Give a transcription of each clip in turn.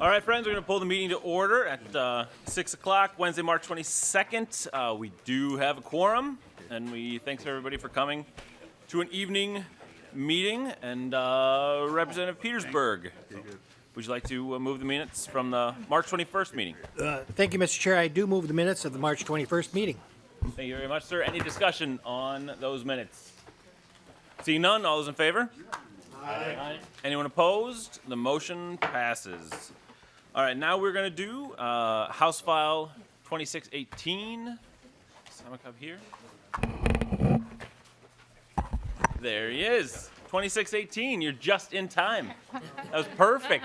All right, friends, we're going to pull the meeting to order at 6 o'clock, Wednesday, March 22nd. We do have a quorum, and thanks everybody for coming to an evening meeting. And Representative Petersburg, would you like to move the minutes from the March 21st meeting? Thank you, Mr. Chair. I do move the minutes of the March 21st meeting. Thank you very much, sir. Any discussion on those minutes? Seeing none, all those in favor? Aye. Anyone opposed? The motion passes. All right, now we're going to do House File 2618. Simon, come here. There he is. 2618. You're just in time. That was perfect.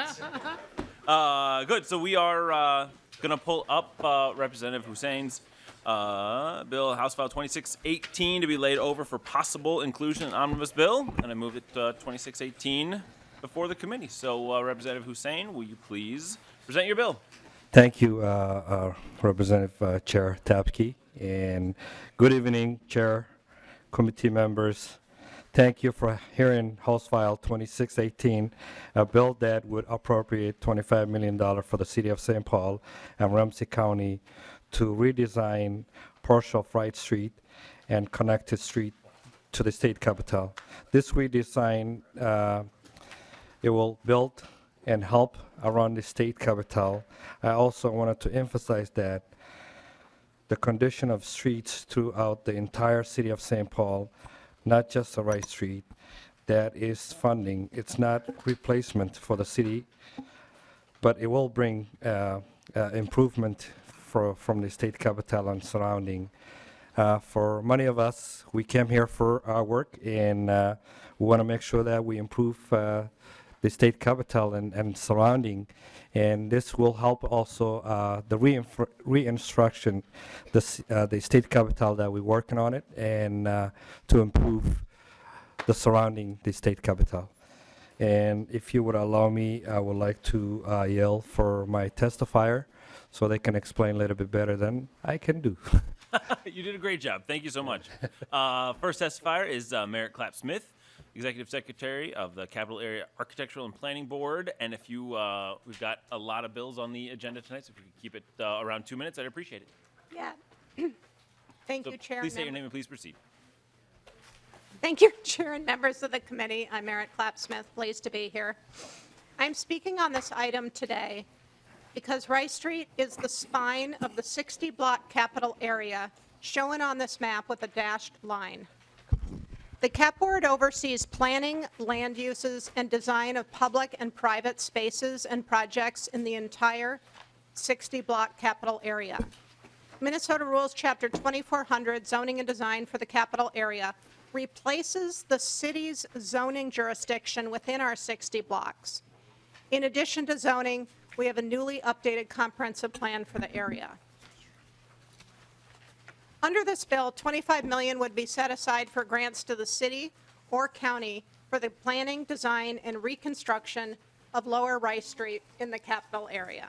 Good. So we are going to pull up Representative Hussein's bill, House File 2618, to be laid over for possible inclusion in omnibus bill, and I moved it 2618 before the committee. So Representative Hussein, will you please present your bill? Thank you, Representative Chair Tapke, and good evening, Chair, committee members. Thank you for hearing House File 2618, a bill that would appropriate $25 million for the City of St. Paul and Ramsey County to redesign portion of Wright Street and connected street to the state capitol. This redesign, it will build and help around the state capitol. I also wanted to emphasize that the condition of streets throughout the entire city of St. Paul, not just the Wright Street, that is funding. It's not replacement for the city, but it will bring improvement from the state capitol and surrounding. For many of us, we came here for our work, and we want to make sure that we improve the state capitol and surrounding, and this will help also the reinstruction, the state capitol that we're working on it, and to improve the surrounding the state capitol. And if you would allow me, I would like to yell for my testifier so they can explain a little bit better than I can do. You did a great job. Thank you so much. First testifier is Merritt Clapp-Smith, Executive Secretary of the Capital Area Architectural and Planning Board. And if you, we've got a lot of bills on the agenda tonight, so if you could keep it around 2 minutes, I'd appreciate it. Yeah. Thank you, Chair. Please say your name and please proceed. Thank you, Chair and members of the committee. I'm Merritt Clapp-Smith. Pleased to be here. I'm speaking on this item today because Rice Street is the spine of the 60-block capital area shown on this map with a dashed line. The CAP Board oversees planning, land uses, and design of public and private spaces and projects in the entire 60-block capital area. Minnesota Rules Chapter 2400, Zoning and Design for the Capital Area, replaces the city's zoning jurisdiction within our 60 blocks. In addition to zoning, we have a newly updated comprehensive plan for the area. Under this bill, $25 million would be set aside for grants to the city or county for the planning, design, and reconstruction of Lower Rice Street in the capital area.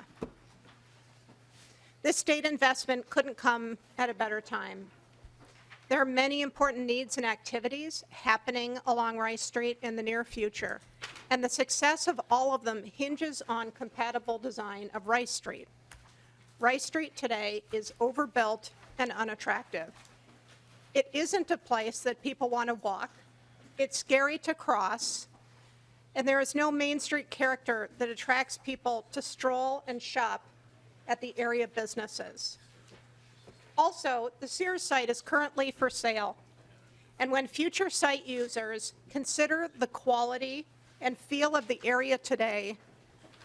This state investment couldn't come at a better time. There are many important needs and activities happening along Rice Street in the near future, and the success of all of them hinges on compatible design of Rice Street. Rice Street today is overbuilt and unattractive. It isn't a place that people want to walk. It's scary to cross, and there is no Main Street character that attracts people to stroll and shop at the area businesses. Also, the Sears site is currently for sale, and when future site users consider the quality and feel of the area today,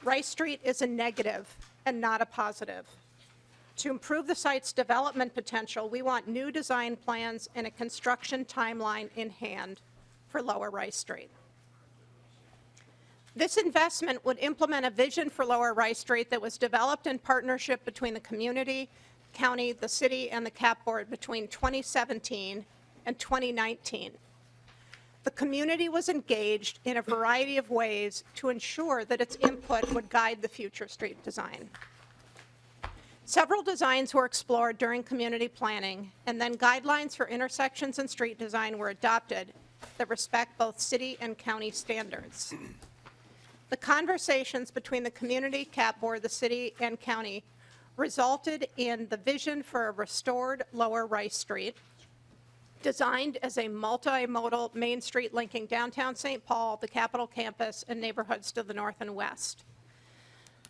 Rice Street is a negative and not a positive. To improve the site's development potential, we want new design plans and a construction timeline in hand for Lower Rice Street. This investment would implement a vision for Lower Rice Street that was developed in partnership between the community, county, the city, and the CAP Board between 2017 and 2019. The community was engaged in a variety of ways to ensure that its input would guide the future street design. Several designs were explored during community planning, and then guidelines for intersections and street design were adopted that respect both city and county standards. The conversations between the community, cap board, the city, and county resulted in the vision for a restored Lower Rice Street, designed as a multimodal main street linking downtown St. Paul, the Capitol campus, and neighborhoods to the north and west.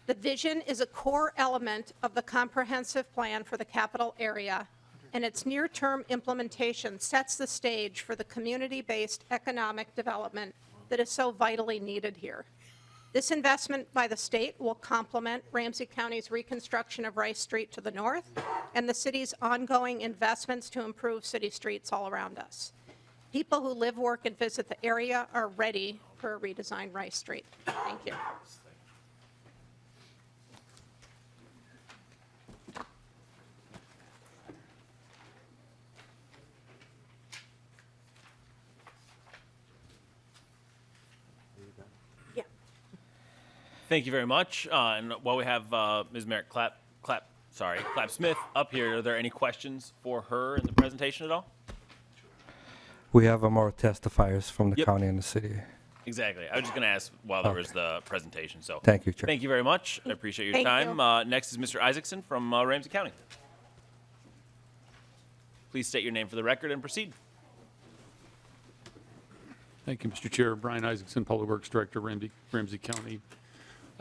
The vision is a core element of the comprehensive plan for the Capitol area, and its near-term implementation sets the stage for the community-based economic development that is so vitally needed here. This investment by the state will complement Ramsey County's reconstruction of Rice Street to the north and the city's ongoing investments to improve city streets all around us. People who live, work, and visit the area are ready for a redesigned Rice Street. Thank you. Yeah. Thank you very much. And while we have Ms. Merritt Clapp-Smith up here, are there any questions for her in the presentation at all? We have more testifiers from the Yep. county and the city. Exactly. I was just going to ask while there was the presentation. So Thank you, Chair. Thank you very much. I appreciate your Thank time. you. Next is Mr. Isaacson from Ramsey County. Please state your name for the record and proceed. Thank you, Mr. Chair. Brian Isaacson, Public Works Director, Ramsey County.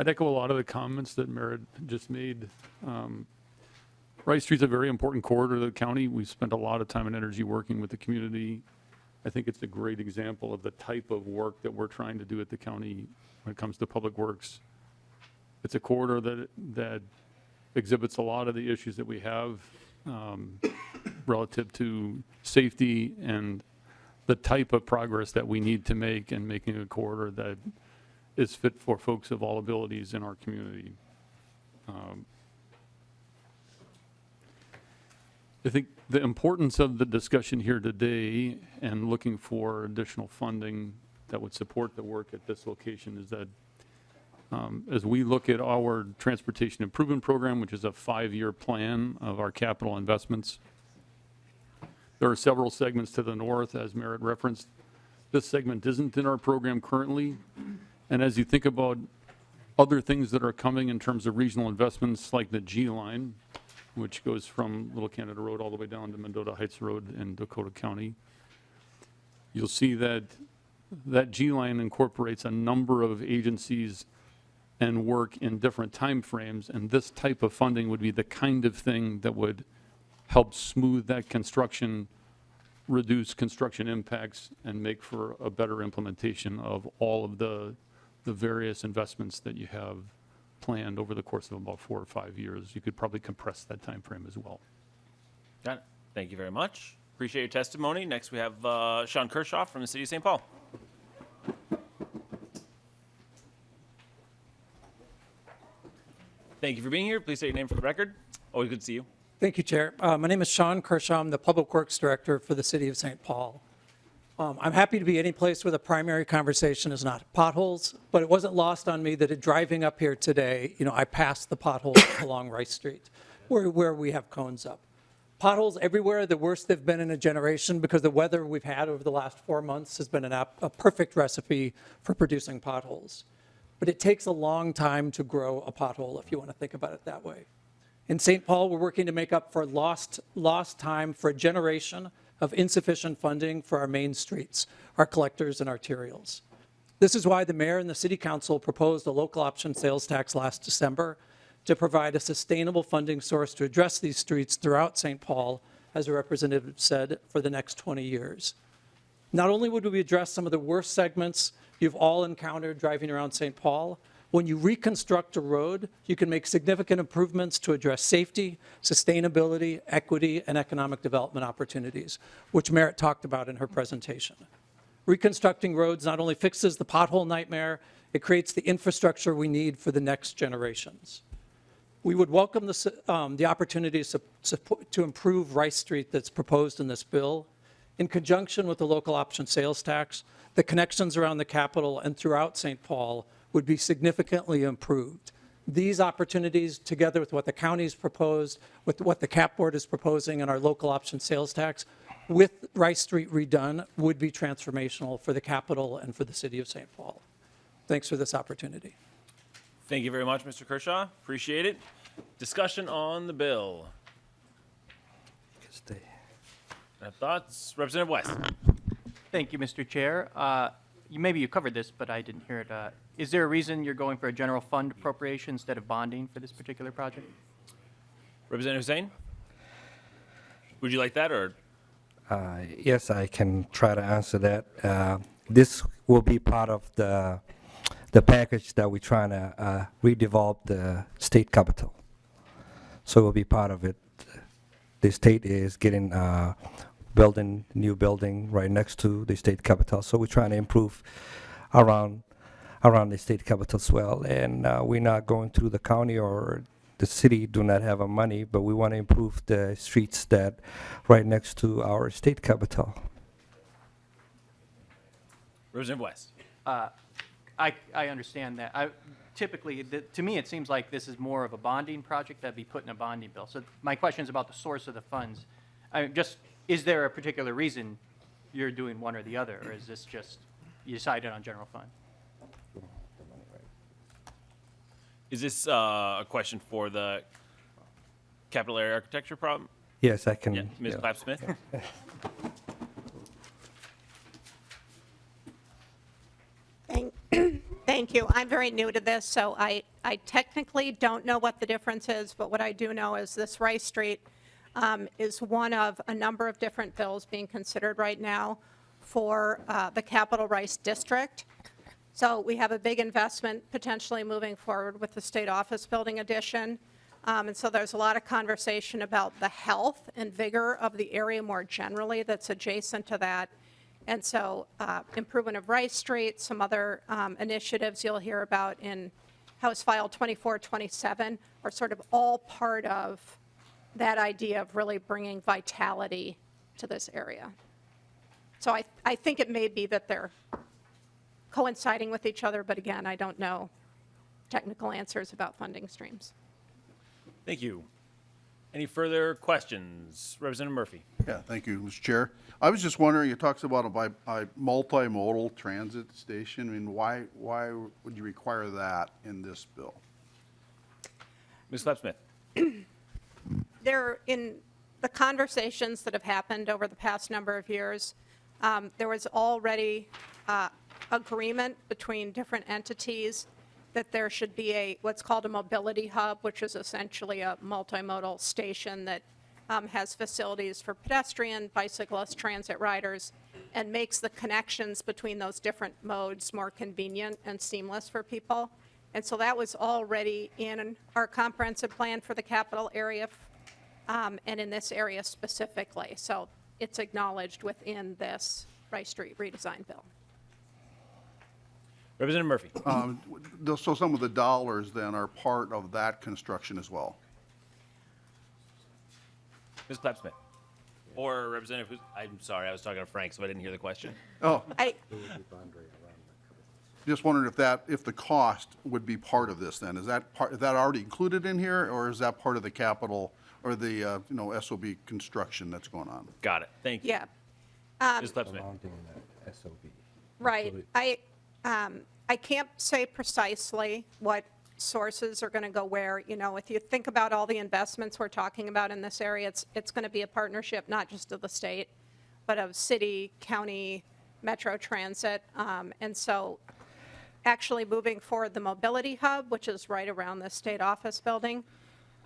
I'd echo a lot of the comments that Merritt just made. Rice Street's a very important corridor to the county. We've spent a lot of time and energy working with the community. I think it's a great example of the type of work that we're trying to do at the county when it comes to public works. It's a corridor that exhibits a lot of the issues that we have relative to safety and the type of progress that we need to make in making a corridor that is fit for folks of all abilities in our community. I think the importance of the discussion here today and looking for additional funding that would support the work at this location is that as we look at our transportation improvement program, which is a 5-year plan of our capital investments, there are several segments to the north, as Merritt referenced. This segment isn't in our program currently. And as you think about other things that are coming in terms of regional investments like the G line, which goes from Little Canada Road all the way down to Mendota Heights Road in Dakota County, you'll see that that G line incorporates a number of agencies and work in different time frames, and this type of funding would be the kind of thing that would help smooth that construction, reduce construction impacts, and make for a better implementation of all of the various investments that you have planned over the course of about 4 or 5 years. You could probably compress that time frame as well. Got it. Thank you very much. Appreciate your testimony. Next, we have Sean Kershaw from the City of St. Paul. Thank you for being here. Please state your name for the record. Always good to see you. Thank you, Chair. My name is Sean Kershaw. I'm the Public Works Director for the City of St. Paul. I'm happy to be any place where the primary conversation is not potholes, but it wasn't lost on me that driving up here today, I passed the potholes along Rice Street, where we have cones up. Potholes everywhere, the worst they've been in a generation because the weather we've had over the last 4 months has been a perfect recipe for producing potholes. But it takes a long time to grow a pothole if you want to think about it that way. In St. Paul, we're working to make up for lost time for a generation of insufficient funding for our main streets, our collectors and arterials. This is why the mayor and the city council proposed a local option sales tax last December to provide a sustainable funding source to address these streets throughout St. Paul, as a representative said, for the next 20 years. Not only would we address some of the worst segments you've all encountered driving around St. Paul, when you reconstruct a road, you can make significant improvements to address safety, sustainability, equity, and economic development opportunities, which Merritt talked about in her presentation. Reconstructing roads not only fixes the pothole nightmare, it creates the infrastructure we need for the next generations. We would welcome the opportunity to improve Rice Street that's proposed in this bill. In conjunction with the local option sales tax, the connections around the Capitol and throughout St. Paul would be significantly improved. These opportunities, together with what the county's proposed, with what the CAP board is proposing and our local option sales tax, with Rice Street redone, would be transformational for the Capitol and for the city of St. Paul. Thanks for this opportunity. Thank you very much, Mr. Kershaw. Appreciate it. Discussion on the bill. Thoughts? Representative West. Thank you, Mr. Chair. Maybe you covered this, but I didn't hear it. Is there a reason you're going for a general fund appropriation instead of bonding for this particular project? Representative Hussein? Would you like that, or? Yes, I can try to answer that. This will be part of the package that we're trying to redevelop the state capital. So it will be part of it. The state is getting new building right next to the state capital. So we're trying to improve around the state capital as well. And we're not going through the county or the city do not have money, but we want to improve the streets that right next to our state capital. Representative West. I understand that. Typically, to me, it seems like this is more of a bonding project that'd be put in a bonding bill. So my question is about the source of the funds. Is there a particular reason you're doing one or the other, or is this just you decided on general fund? Is this a question for the capital area architecture problem? Yes, I can. Yeah, Ms. yeah. Clapp-Smith? Thank you. I'm very new to this, so I technically don't know what the difference is, but what I do know is this Rice Street is one of a number of different bills being considered right now for the Capital Rice District. So we have a big investment potentially moving forward with the state office building addition. And so there's a lot of conversation about the health and vigor of the area more generally that's adjacent to that. And so improvement of Rice Street, some other initiatives you'll hear about in House File 2427 are sort of all part of that idea of really bringing vitality to this area. So I think it may be that they're coinciding with each other, but again, I don't know technical answers about funding streams. Thank you. Any further questions? Representative Murphy. Yeah, thank you, Mr. Chair. I was just wondering, it talks about a multimodal transit station. I mean, why would you require that in this bill? Ms. Clapp-Smith. There, in the conversations that have happened over the past number of years, there was already agreement between different entities that there should be what's called a mobility hub, which is essentially a multimodal station that has facilities for pedestrian, bicyclist, transit riders, and makes the connections between those different modes more convenient and seamless for people. And so that was already in our comprehensive plan for the capital area and in this area specifically. So it's acknowledged within this Rice Street redesign bill. Representative Murphy. So some of the dollars then are part of that construction as well? Ms. Clapp-Smith. Or Representative, I'm sorry, I was talking to Frank, so I didn't hear the question. Oh, I, just wondering if the cost would be part of this then? Is that already included in here, or is that part of the capital or the, SOB construction that's going on? Got it. Thank you. yeah, Ms. Clapp-Smith. right. I can't say precisely what sources are going to go where. You know, if you think about all the investments we're talking about in this area, it's going to be a partnership not just of the state, but of city, county, metro transit. And so actually moving forward the mobility hub, which is right around the state office building,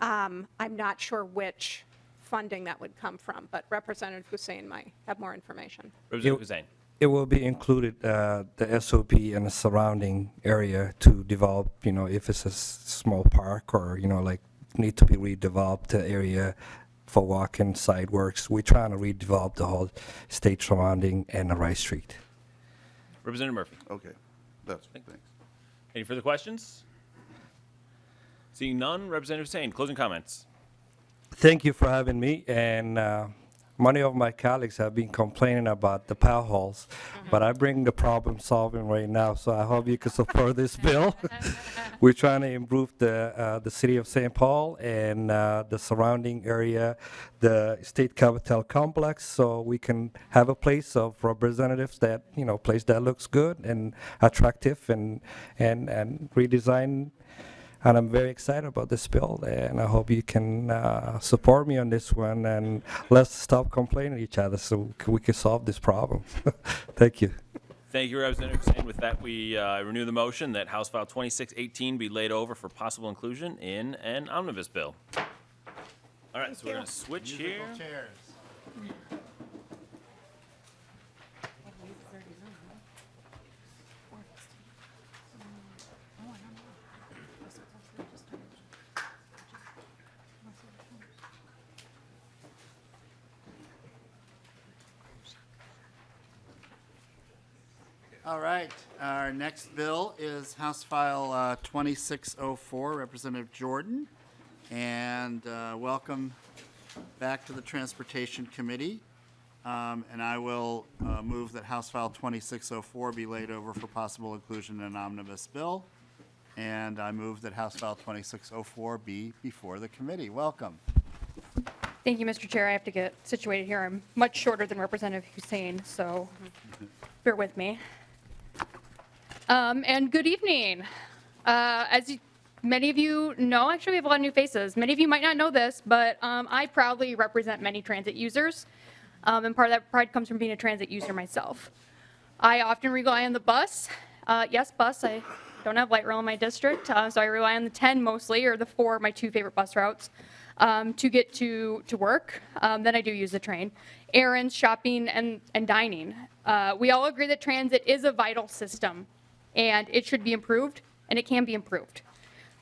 I'm not sure which funding that would come from, but Representative Hussein might have more information. Representative Hussein. It will be included, the SOP and the surrounding area to develop, if it's a small park or, like need to be redeveloped the area for walking sidewalks. We're trying to redevelop the whole state surrounding and the Rice Street. Representative Murphy. Okay, thanks. Any further questions? Seeing none, Representative Hussein, closing comments. Thank you for having me, and many of my colleagues have been complaining about the potholes, but I bring the problem solving right now, so I hope you can support this bill. We're trying to improve the city of St. Paul and the surrounding area, the state capitol complex, so we can have a place of representatives that, place that looks good and attractive and redesign. And I'm very excited about this bill, and I hope you can support me on this one, and let's stop complaining at each other so we can solve this problem. Thank you. Thank you, Representative Hussein. With that, we renew the motion that House File 2618 be laid over for possible inclusion in an omnibus bill. All right, so we're going to switch here. All right, our next bill is House File 2604, Representative Jordan. And welcome back to the Transportation Committee. And I will move that House File 2604 be laid over for possible inclusion in an omnibus bill. And I move that House File 2604 be before the committee. Welcome. Thank you, Mr. Chair. I have to get situated here. I'm much shorter than Representative Hussein, so bear with me. And good evening. Many of you know, actually we have a lot of new faces. Many of you might not know this, but I proudly represent many transit users. And part of that pride comes from being a transit user myself. I often rely on the bus. Yes, bus. I don't have light rail in my district, so I rely on the 10 mostly, or the 4, my 2 favorite bus routes, to get to work. Then I do use the train. Errands, shopping, and dining. We all agree that transit is a vital system, and it should be improved, and it can be improved.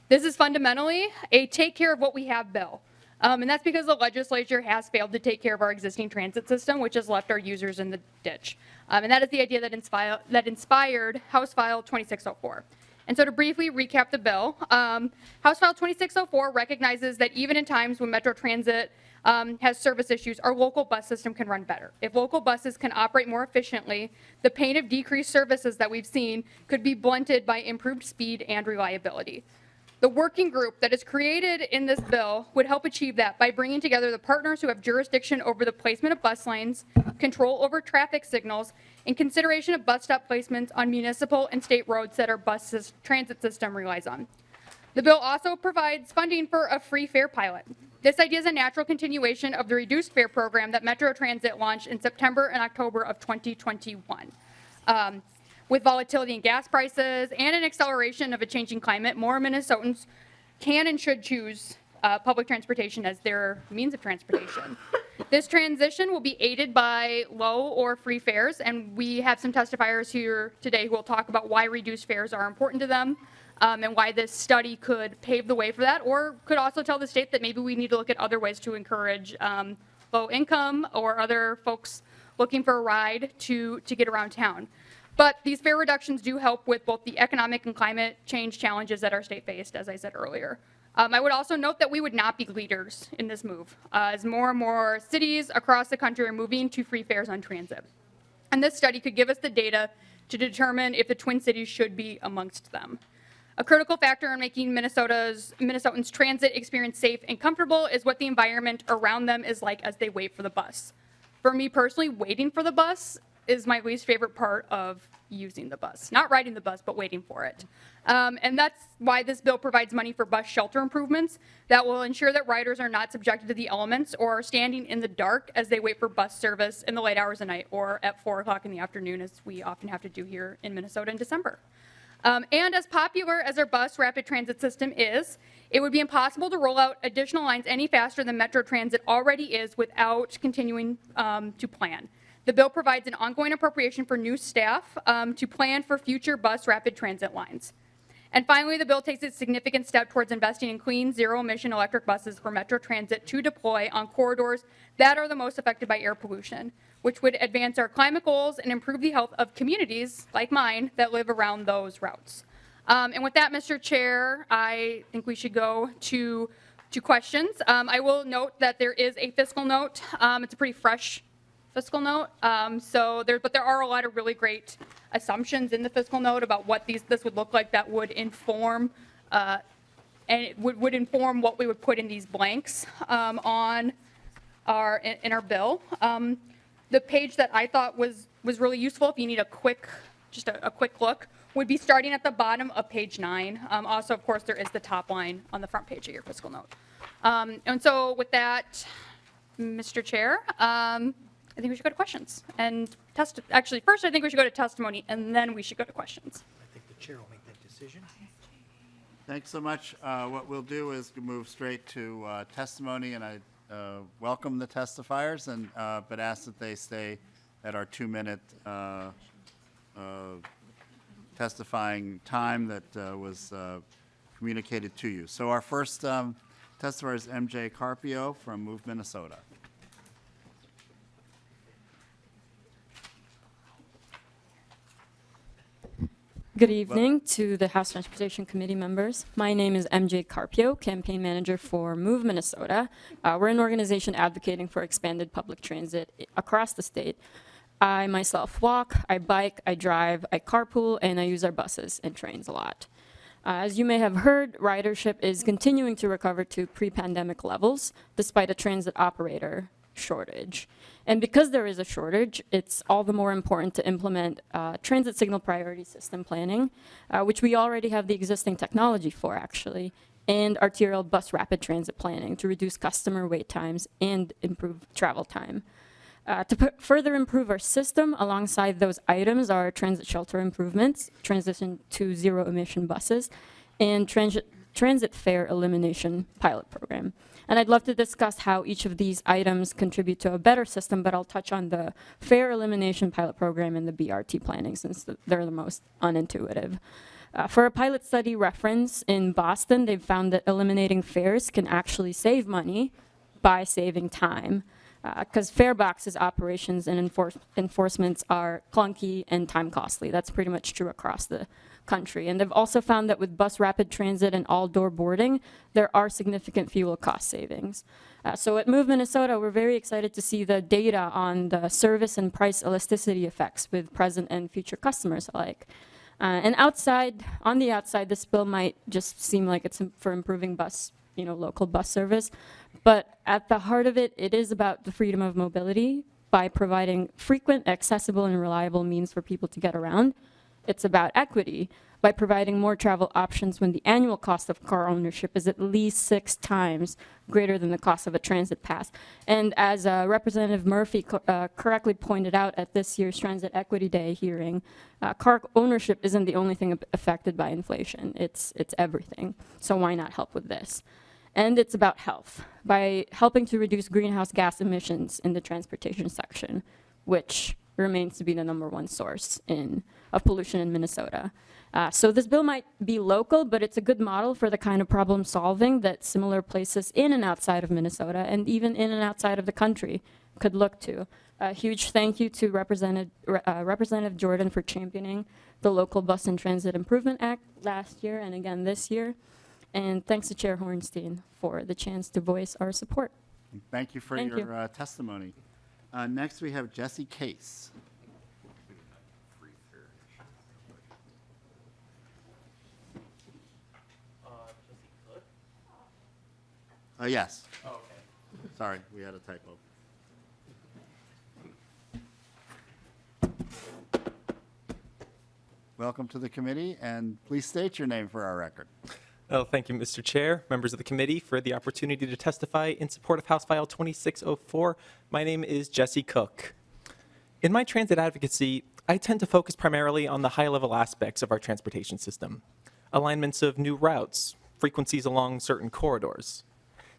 This is fundamentally a take care of what we have bill. And that's because the legislature has failed to take care of our existing transit system, which has left our users in the ditch. And that is the idea that inspired House File 2604. And so to briefly recap the bill, House File 2604 recognizes that even in times when Metro Transit has service issues, our local bus system can run better. If local buses can operate more efficiently, the pain of decreased services that we've seen could be blunted by improved speed and reliability. The working group that is created in this bill would help achieve that by bringing together the partners who have jurisdiction over the placement of bus lanes, control over traffic signals, and consideration of bus stop placements on municipal and state roads that our bus transit system relies on. The bill also provides funding for a free fare pilot. This idea is a natural continuation of the reduced fare program that Metro Transit launched in September and October of 2021. With volatility in gas prices and an acceleration of a changing climate, more Minnesotans can and should choose public transportation as their means of transportation. This transition will be aided by low or free fares, and we have some testifiers here today who will talk about why reduced fares are important to them, and why this study could pave the way for that, or could also tell the state that maybe we need to look at other ways to encourage low income or other folks looking for a ride to get around town. But these fare reductions do help with both the economic and climate change challenges that our state faced, as I said earlier. I would also note that we would not be leaders in this move, as more and more cities across the country are moving to free fares on transit. And this study could give us the data to determine if the Twin Cities should be amongst them. A critical factor in making Minnesotans' transit experience safe and comfortable is what the environment around them is like as they wait for the bus. For me personally, waiting for the bus is my least favorite part of using the bus. Not riding the bus, but waiting for it. And that's why this bill provides money for bus shelter improvements that will ensure that riders are not subjected to the elements or are standing in the dark as they wait for bus service in the late hours of night or at 4 o'clock in the afternoon, as we often have to do here in Minnesota in December. And as popular as our bus rapid transit system is, it would be impossible to roll out additional lines any faster than Metro Transit already is without continuing to plan. The bill provides an ongoing appropriation for new staff to plan for future bus rapid transit lines. And finally, the bill takes a significant step towards investing in clean, zero-emission electric buses for Metro Transit to deploy on corridors that are the most affected by air pollution, which would advance our climate goals and improve the health of communities like mine that live around those routes. And with that, Mr. Chair, I think we should go to to questions. I will note that there is a fiscal note. It's a pretty fresh fiscal note. But there are a lot of really great assumptions in the fiscal note about what this would look like that would inform and it would inform what we would put in these blanks in our bill. The page that I thought was really useful, if you need a quick look, would be starting at the bottom of page 9. Also, of course, there is the top line on the front page of your fiscal note. And so with that, Mr. Chair, I think we should go to questions and actually, first I think we should go to testimony and then we should go to questions. I think the chair will make that decision. Thanks so much. What we'll do is move straight to testimony, and I welcome the testifiers, but ask that they stay at our 2-minute testifying time that was communicated to you. So our first testifier is MJ Carpio from Move Minnesota. Good evening to the House Transportation Committee members. My name is MJ Carpio, campaign manager for Move Minnesota. We're an organization advocating for expanded public transit across the state. I myself walk, I bike, I drive, I carpool, and I use our buses and trains a lot. As you may have heard, ridership is continuing to recover to pre-pandemic levels despite a transit operator shortage. And because there is a shortage, it's all the more important to implement transit signal priority system planning, which we already have the existing technology for, actually, and arterial bus rapid transit planning to reduce customer wait times and improve travel time. To further improve our system, alongside those items are transit shelter improvements, transition to zero-emission buses, and transit fare elimination pilot program. And I'd love to discuss how each of these items contribute to a better system, but I'll touch on the fare elimination pilot program and the BRT planning since they're the most unintuitive. For a pilot study reference, in Boston, they've found that eliminating fares can actually save money by saving time, because fare boxes operations and enforcements are clunky and time costly. That's pretty much true across the country. And they've also found that with bus rapid transit and all-door boarding, there are significant fuel cost savings. So at Move Minnesota, we're very excited to see the data on the service and price elasticity effects with present and future customers alike. And on the outside, this bill might just seem like it's for improving local bus service. But at the heart of it, it is about the freedom of mobility by providing frequent, accessible, and reliable means for people to get around. It's about equity by providing more travel options when the annual cost of car ownership is at least 6 times greater than the cost of a transit pass. And as Representative Murphy correctly pointed out at this year's Transit Equity Day hearing, car ownership isn't the only thing affected by inflation. It's everything. So why not help with this? And it's about health, by helping to reduce greenhouse gas emissions in the transportation section, which remains to be the #1 source of pollution in Minnesota. So this bill might be local, but it's a good model for the kind of problem solving that similar places in and outside of Minnesota, and even in and outside of the country, could look to. A huge thank you to Representative Jordan for championing the Local Bus and Transit Improvement Act last year and again this year. And thanks to Chair Hornstein for the chance to voice our support. Thank you for your testimony. Next, we have Jesse Case. Yes. Oh, okay. Sorry, we had a typo. Welcome to the committee, and please state your name for our record. Oh, thank you, Mr. Chair, members of the committee, for the opportunity to testify in support of House File 2604. My name is Jesse Cook. In my transit advocacy, I tend to focus primarily on the high-level aspects of our transportation system. Alignments of new routes, frequencies along certain corridors.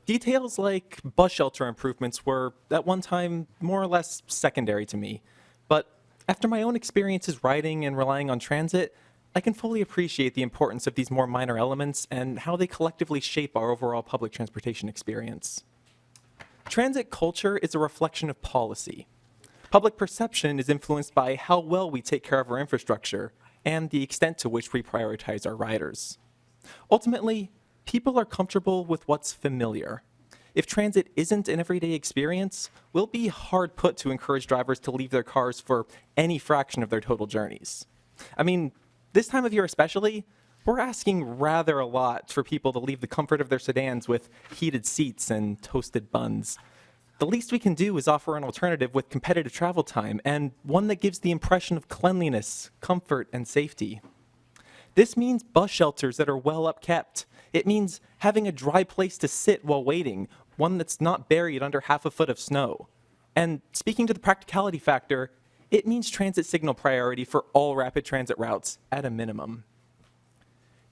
Details like bus shelter improvements were, at one time, more or less secondary to me. But after my own experiences riding and relying on transit, I can fully appreciate the importance of these more minor elements and how they collectively shape our overall public transportation experience. Transit culture is a reflection of policy. Public perception is influenced by how well we take care of our infrastructure and the extent to which we prioritize our riders. Ultimately, people are comfortable with what's familiar. If transit isn't an everyday experience, we'll be hard put to encourage drivers to leave their cars for any fraction of their total journeys. I mean, this time of year especially, we're asking rather a lot for people to leave the comfort of their sedans with heated seats and toasted buns. The least we can do is offer an alternative with competitive travel time and one that gives the impression of cleanliness, comfort, and safety. This means bus shelters that are well upkept. It means having a dry place to sit while waiting, one that's not buried under half a foot of snow. And speaking to the practicality factor, it means transit signal priority for all rapid transit routes at a minimum.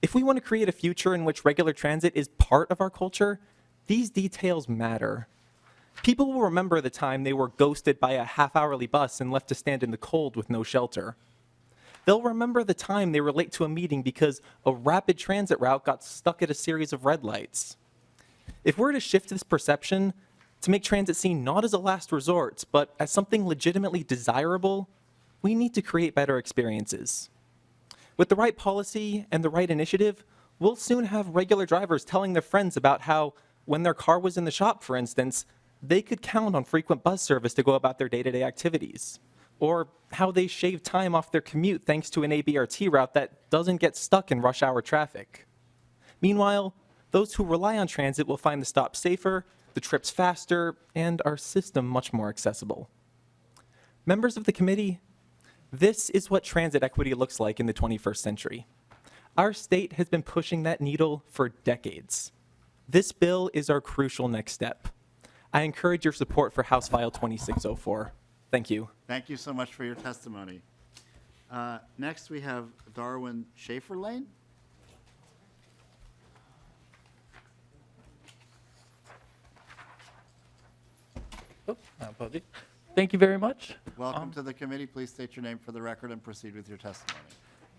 If we want to create a future in which regular transit is part of our culture, these details matter. People will remember the time they were ghosted by a half-hourly bus and left to stand in the cold with no shelter. They'll remember the time they were late to a meeting because a rapid transit route got stuck at a series of red lights. If we're to shift this perception to make transit seen not as a last resort, but as something legitimately desirable, we need to create better experiences. With the right policy and the right initiative, we'll soon have regular drivers telling their friends about how, when their car was in the shop, for instance, they could count on frequent bus service to go about their day-to-day activities. Or how they shave time off their commute thanks to an ABRT route that doesn't get stuck in rush hour traffic. Meanwhile, those who rely on transit will find the stops safer, the trips faster, and our system much more accessible. Members of the committee, this is what transit equity looks like in the 21st century. Our state has been pushing that needle for decades. This bill is our crucial next step. I encourage your support for House File 2604. Thank you. Thank you so much for your testimony. Next, we have Darwin Schaefer-Lane. Thank you very much. Welcome to the committee. Please state your name for the record and proceed with your testimony.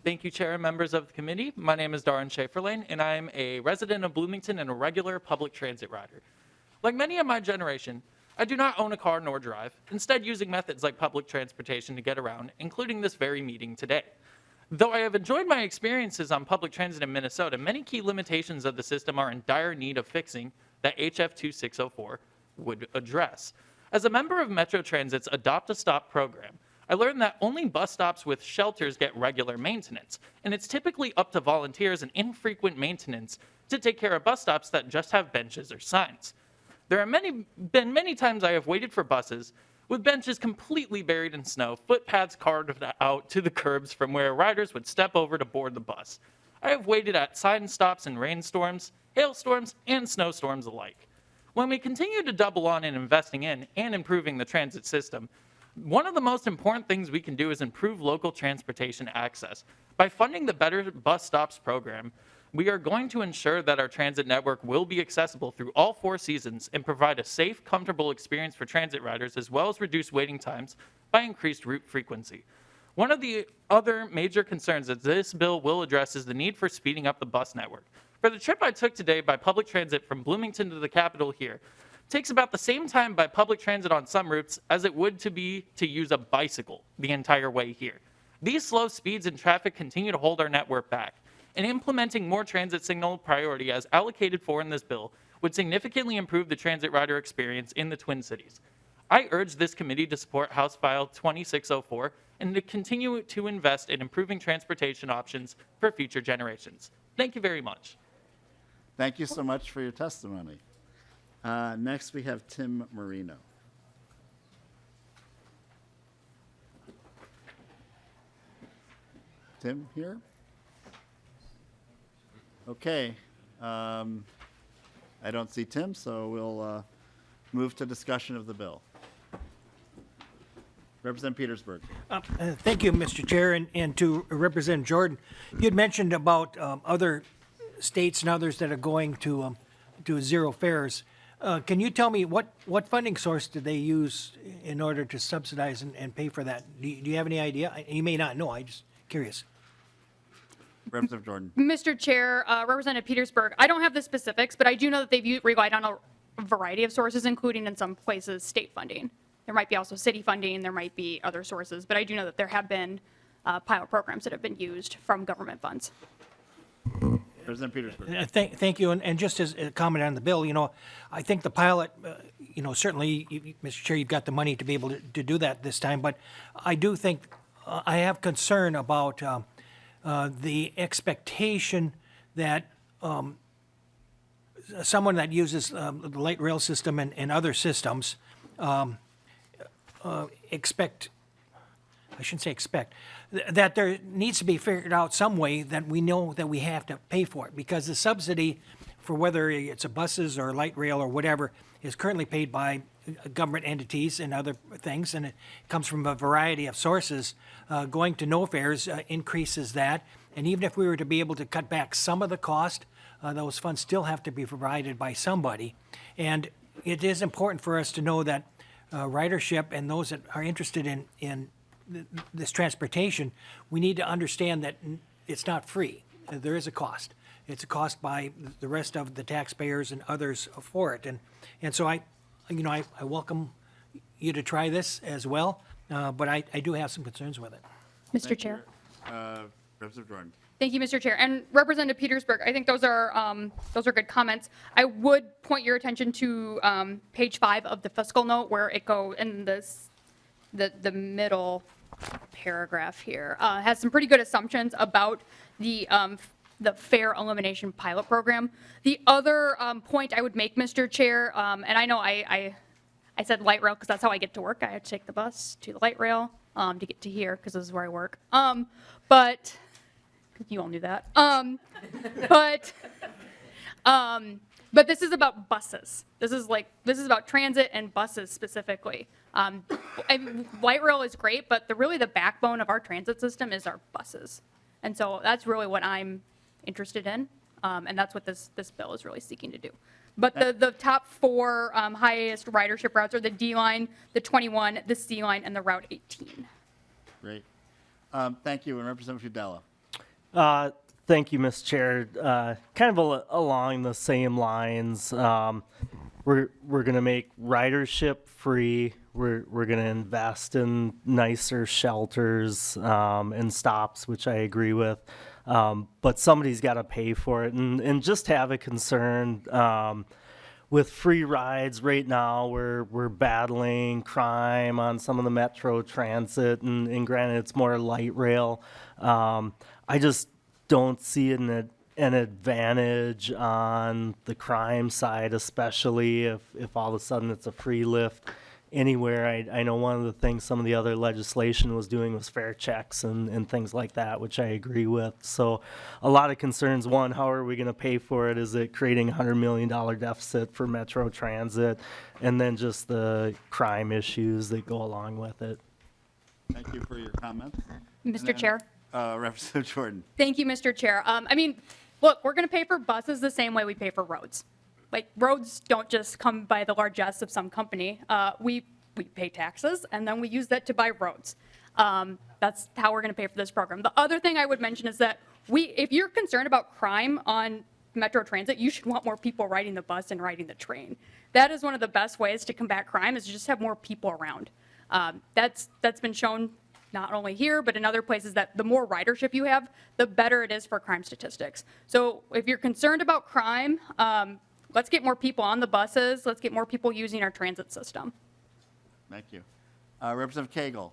Thank you, Chair and members of the committee. My name is Darwin Schaefer-Lane, and I'm a resident of Bloomington and a regular public transit rider. Like many of my generation, I do not own a car nor drive, instead using methods like public transportation to get around, including this very meeting today. Though I have enjoyed my experiences on public transit in Minnesota, many key limitations of the system are in dire need of fixing that HF 2604 would address. As a member of Metro Transit's Adopt a Stop program, I learned that only bus stops with shelters get regular maintenance, and it's typically up to volunteers and infrequent maintenance to take care of bus stops that just have benches or signs. There have been many times I have waited for buses with benches completely buried in snow, footpaths carved out to the curbs from where riders would step over to board the bus. I have waited at sign stops in rainstorms, hailstorms, and snowstorms alike. When we continue to double on in investing in and improving the transit system, one of the most important things we can do is improve local transportation access. By funding the Better Bus Stops program, we are going to ensure that our transit network will be accessible through all 4 seasons and provide a safe, comfortable experience for transit riders, as well as reduce waiting times by increased route frequency. One of the other major concerns that this bill will address is the need for speeding up the bus network. For the trip I took today by public transit from Bloomington to the Capitol here, it takes about the same time by public transit on some routes as it would to use a bicycle the entire way here. These slow speeds in traffic continue to hold our network back, and implementing more transit signal priority as allocated for in this bill would significantly improve the transit rider experience in the Twin Cities. I urge this committee to support House File 2604 and to continue to invest in improving transportation options for future generations. Thank you very much. Thank you so much for your testimony. Next, we have Tim Marino. Tim here? Okay. I don't see Tim, so we'll move to discussion of the bill. Representative Petersburg. Thank you, Mr. Chair, and to Representative Jordan. You had mentioned about other states and others that are going to zero fares. Can you tell me what funding source did they use in order to subsidize and pay for that? Do you have any idea? You may not know. I'm just curious. Representative Jordan. Mr. Chair, Representative Petersburg, I don't have the specifics, but I do know that they've relied on a variety of sources, including in some places state funding. There might be also city funding, there might be other sources, but I do know that there have been pilot programs that have been used from government funds. Representative Petersburg. Thank you, and just as a comment on the bill, I think the pilot, certainly, Mr. Chair, you've got the money to be able to do that this time, but I do think, I have concern about the expectation that someone that uses the light rail system and other systems that there needs to be figured out some way that we know that we have to pay for it, because the subsidy for whether it's a buses or light rail or whatever is currently paid by government entities and other things, and it comes from a variety of sources. Going to no fares increases that, and even if we were to be able to cut back some of the cost, those funds still have to be provided by somebody. And it is important for us to know that ridership and those that are interested in this transportation, we need to understand that it's not free. There is a cost. It's a cost by the rest of the taxpayers and others for it. And so I welcome you to try this as well, but I do have some concerns with it. Mr. Chair. Representative Jordan. Thank you, Mr. Chair. And Representative Petersburg, I think those are good comments. I would point your attention to page 5 of the fiscal note, where it go in the middle paragraph here. Has some pretty good assumptions about the fare elimination pilot program. The other point I would make, Mr. Chair, and I know I said light rail because that's how I get to work. I have to take the bus to the light rail to get to here because this is where I work. But you all knew that. But this is about buses. This is about transit and buses specifically. Light rail is great, but really the backbone of our transit system is our buses. And so that's really what I'm interested in, and that's what this bill is really seeking to do. But the top 4 highest ridership routes are the D line, the 21, the C line, and the Route 18. Great. Thank you. And Representative Udella. Thank you, Ms. Chair. Kind of along the same lines, we're going to make ridership free. We're going to invest in nicer shelters and stops, which I agree with. But somebody's got to pay for it, and just have a concern with free rides right now. We're battling crime on some of the metro transit, and granted, it's more light rail. I just don't see an advantage on the crime side, especially if all of a sudden it's a free lift anywhere. I know one of the things some of the other legislation was doing was fare checks and things like that, which I agree with. So a lot of concerns. One, how are we going to pay for it? Is it creating a $100 million deficit for Metro Transit? And then just the crime issues that go along with it. Thank you for your comments. Mr. Chair. Representative Jordan. Thank you, Mr. Chair. Look, we're going to pay for buses the same way we pay for roads. Like, roads don't just come by the largesse of some company. We pay taxes, and then we use that to buy roads. That's how we're going to pay for this program. The other thing I would mention is that if you're concerned about crime on Metro Transit, you should want more people riding the bus and riding the train. That is one of the best ways to combat crime, is to just have more people around. That's been shown not only here, but in other places, that the more ridership you have, the better it is for crime statistics. So if you're concerned about crime, let's get more people on the buses. Let's get more people using our transit system. Thank you. Representative Koegel.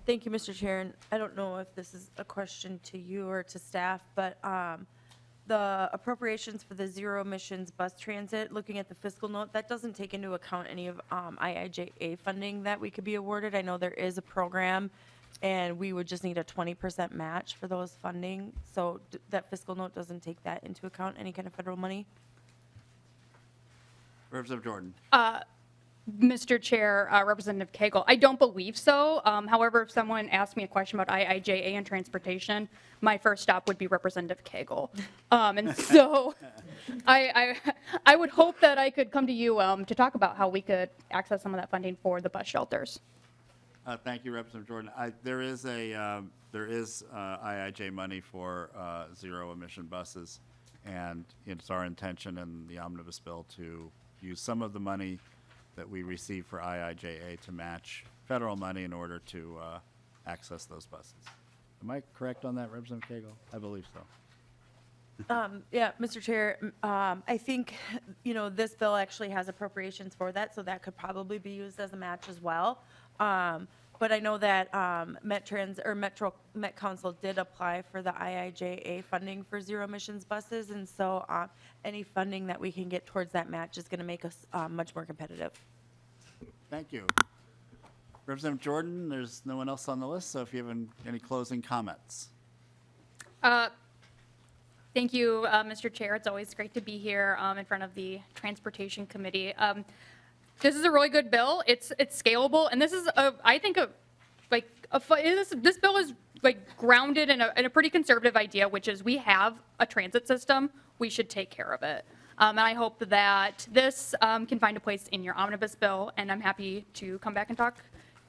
Thank you, Mr. Chair. And I don't know if this is a question to you or to staff, but the appropriations for the zero emissions bus transit, looking at the fiscal note, that doesn't take into account any of IIJA funding that we could be awarded. I know there is a program, and we would just need a 20% match for those funding. So that fiscal note doesn't take that into account, any kind of federal money? Representative Jordan. Mr. Chair, Representative Koegel, I don't believe so. However, if someone asked me a question about IIJA and transportation, my first stop would be Representative Koegel. And so I would hope that I could come to you to talk about how we could access some of that funding for the bus shelters. Thank you, Representative Jordan. There is IIJ money for zero emission buses, and it's our intention in the omnibus bill to use some of the money that we receive for IIJA to match federal money in order to access those buses. Am I correct on that, Representative Koegel? I believe so. Yeah, Mr. Chair, I think, this bill actually has appropriations for that, so that could probably be used as a match as well. But I know that Met Council did apply for the IIJA funding for zero emissions buses, and so any funding that we can get towards that match is going to make us much more competitive. Thank you. Representative Jordan, there's no one else on the list, so if you have any closing comments. Thank you, Mr. Chair. It's always great to be here in front of the Transportation Committee. This is a really good bill. It's scalable, and this is this bill is grounded in a pretty conservative idea, which is we have a transit system. We should take care of it. And I hope that this can find a place in your omnibus bill, and I'm happy to come back and talk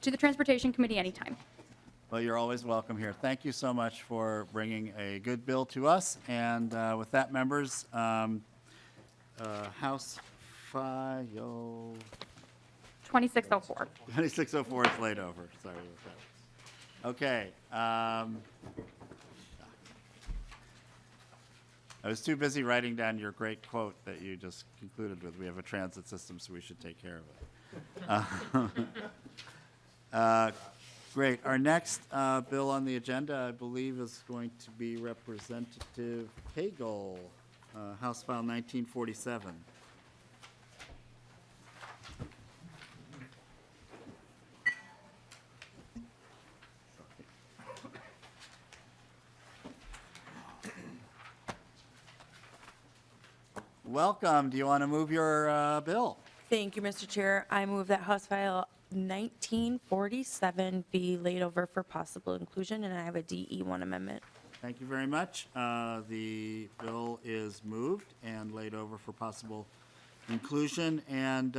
to the Transportation Committee anytime. Well, you're always welcome here. Thank you so much for bringing a good bill to us. And with that, members, House File 2604. 2604 is laid over. Sorry about that. Okay. I was too busy writing down your great quote that you just concluded with. We have a transit system, so we should take care of it. Great. Our next bill on the agenda, I believe, is going to be Representative Koegel, House File 1947. Welcome. Do you want to move your bill? Thank you, Mr. Chair. I move that House File 1947 be laid over for possible inclusion, and I have a DE1 amendment. Thank you very much. The bill is moved and laid over for possible inclusion. And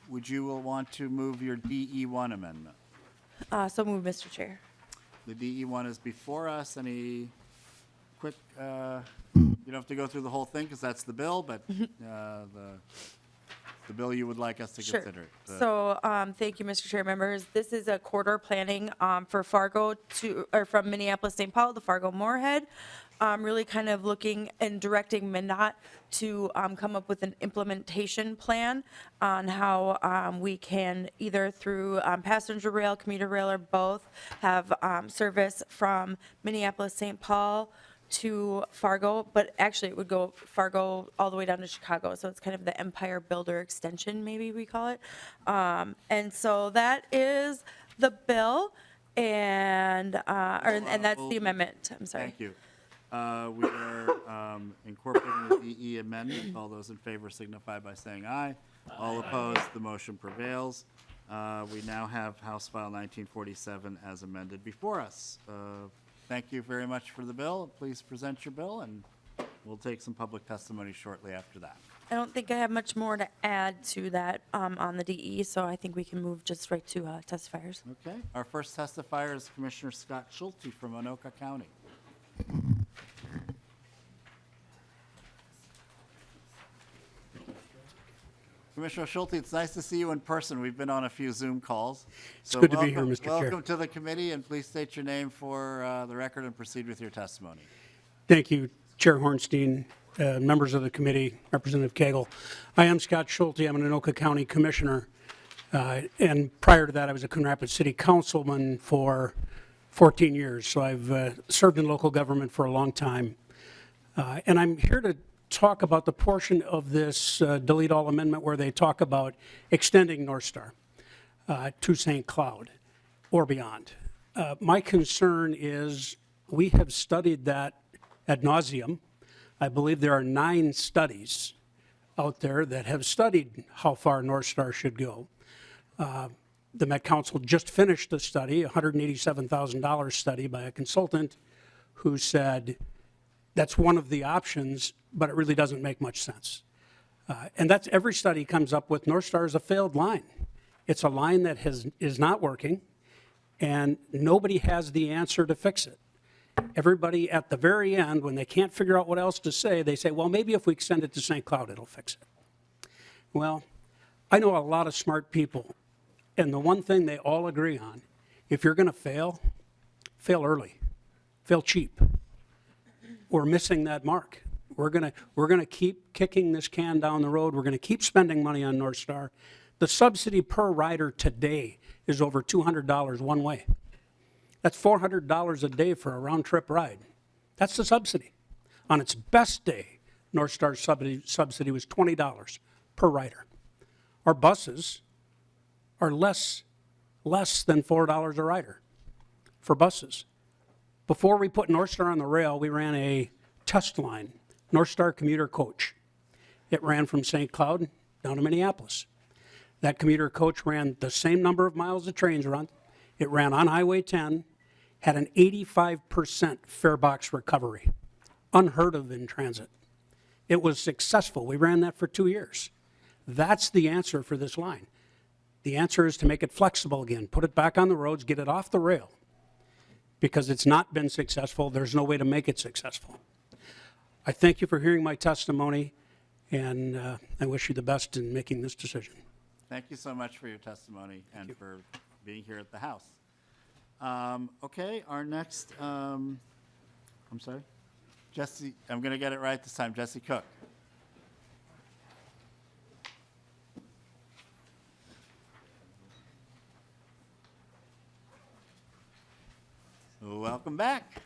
would you want to move your DE1 amendment? So move, Mr. Chair. The DE1 is before us. Any quick, you don't have to go through the whole thing because that's the bill, but the bill you would like us to consider. So, thank you, Mr. Chair. Members, this is a corridor planning for Fargo from Minneapolis, St. Paul to Fargo, Moorhead. Really kind of looking and directing MnDOT to come up with an implementation plan on how we can either through passenger rail, commuter rail, or both have service from Minneapolis, St. Paul to Fargo, but actually it would go Fargo all the way down to Chicago. So it's kind of the Empire Builder extension, maybe we call it. And so that is the bill, and that's the amendment. I'm sorry. Thank you. We are incorporating the DE amendment. All those in favor signify by saying aye. All opposed, the motion prevails. We now have House File 1947 as amended before us. Thank you very much for the bill. Please present your bill, and we'll take some public testimony shortly after that. I don't think I have much more to add to that on the DE, so I think we can move just right to testifiers. Okay. Our first testifier is Commissioner Scott Schulte from Anoka County. Commissioner Schulte, it's nice to see you in person. We've been on a few Zoom calls. It's good to be here, Mr. Chair. Welcome to the committee, and please state your name for the record and proceed with your testimony. Thank you, Chair Hornstein, members of the committee, Representative Koegel. I am Scott Schulte. I'm an Anoka County Commissioner. And prior to that, I was a Coon Rapids City Councilman for 14 years. So I've served in local government for a long time. And I'm here to talk about the portion of this delete all amendment where they talk about extending North Star to St. Cloud or beyond. My concern is we have studied that ad nauseum. I believe there are 9 studies out there that have studied how far North Star should go. The Met Council just finished a study, a $187,000 study by a consultant who said that's one of the options, but it really doesn't make much sense. And that's every study comes up with North Star is a failed line. It's a line that is not working, and nobody has the answer to fix it. Everybody at the very end, when they can't figure out what else to say, they say, well, maybe if we extend it to St. Cloud, it'll fix it. Well, I know a lot of smart people, and the one thing they all agree on, if you're going to fail, fail early, fail cheap. we're missing that mark. We're gonna keep kicking this can down the road. We're gonna keep spending money on North Star. The subsidy per rider today is over $200 one way. That's $400 a day for a round-trip ride. That's the subsidy. On its best day, North Star's subsidy was $20 per rider. Our buses are less than $4 a rider for buses. Before we put North Star on the rail, we ran a test line, North Star commuter coach. It ran from St. Cloud down to Minneapolis. That commuter coach ran the same number of miles the trains run. It ran on Highway 10, had an 85% fare box recovery, unheard of in transit. It was successful. We ran that for 2 years. That's the answer for this line. The answer is to make it flexible again, put it back on the roads, get it off the rail. Because it's not been successful, there's no way to make it successful. I thank you for hearing my testimony, and I wish you the best in making this decision. Thank you so much for your testimony and for being here at the House. Okay, our next, I'm sorry, Jesse, I'm going to get it right this time, Jesse Cook. Welcome back.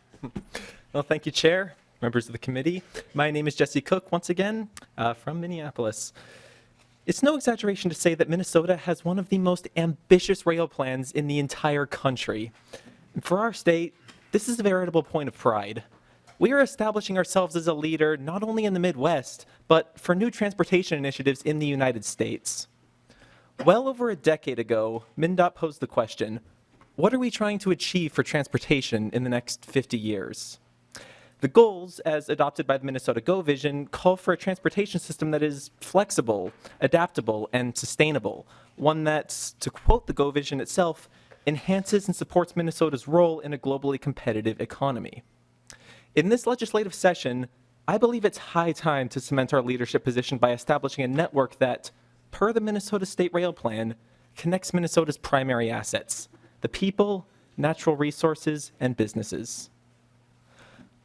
Well, thank you, Chair, members of the committee. My name is Jesse Cook, once again, from Minneapolis. It's no exaggeration to say that Minnesota has one of the most ambitious rail plans in the entire country. For our state, this is a veritable point of pride. We are establishing ourselves as a leader not only in the Midwest, but for new transportation initiatives in the United States. Well over a decade ago, MnDOT posed the question, what are we trying to achieve for transportation in the next 50 years? The goals, as adopted by the Minnesota Go Vision, call for a transportation system that is flexible, adaptable, and sustainable, one that, to quote the Go Vision itself, enhances and supports Minnesota's role in a globally competitive economy. In this legislative session, I believe it's high time to cement our leadership position by establishing a network that, per the Minnesota State Rail Plan, connects Minnesota's primary assets, the people, natural resources, and businesses.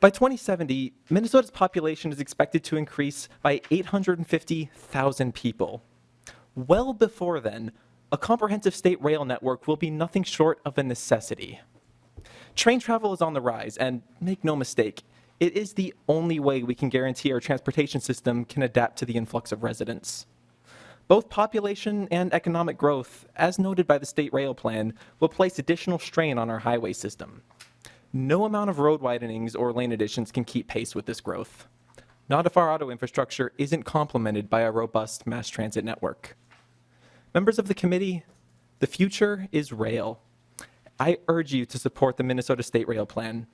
By 2070, Minnesota's population is expected to increase by 850,000 people. Well before then, a comprehensive state rail network will be nothing short of a necessity. Train travel is on the rise, and make no mistake, it is the only way we can guarantee our transportation system can adapt to the influx of residents. Both population and economic growth, as noted by the State Rail Plan, will place additional strain on our highway system. No amount of road widenings or lane additions can keep pace with this growth. Not if our auto infrastructure isn't complemented by a robust mass transit network. Members of the committee, the future is rail. I urge you to support the Minnesota State Rail Plan.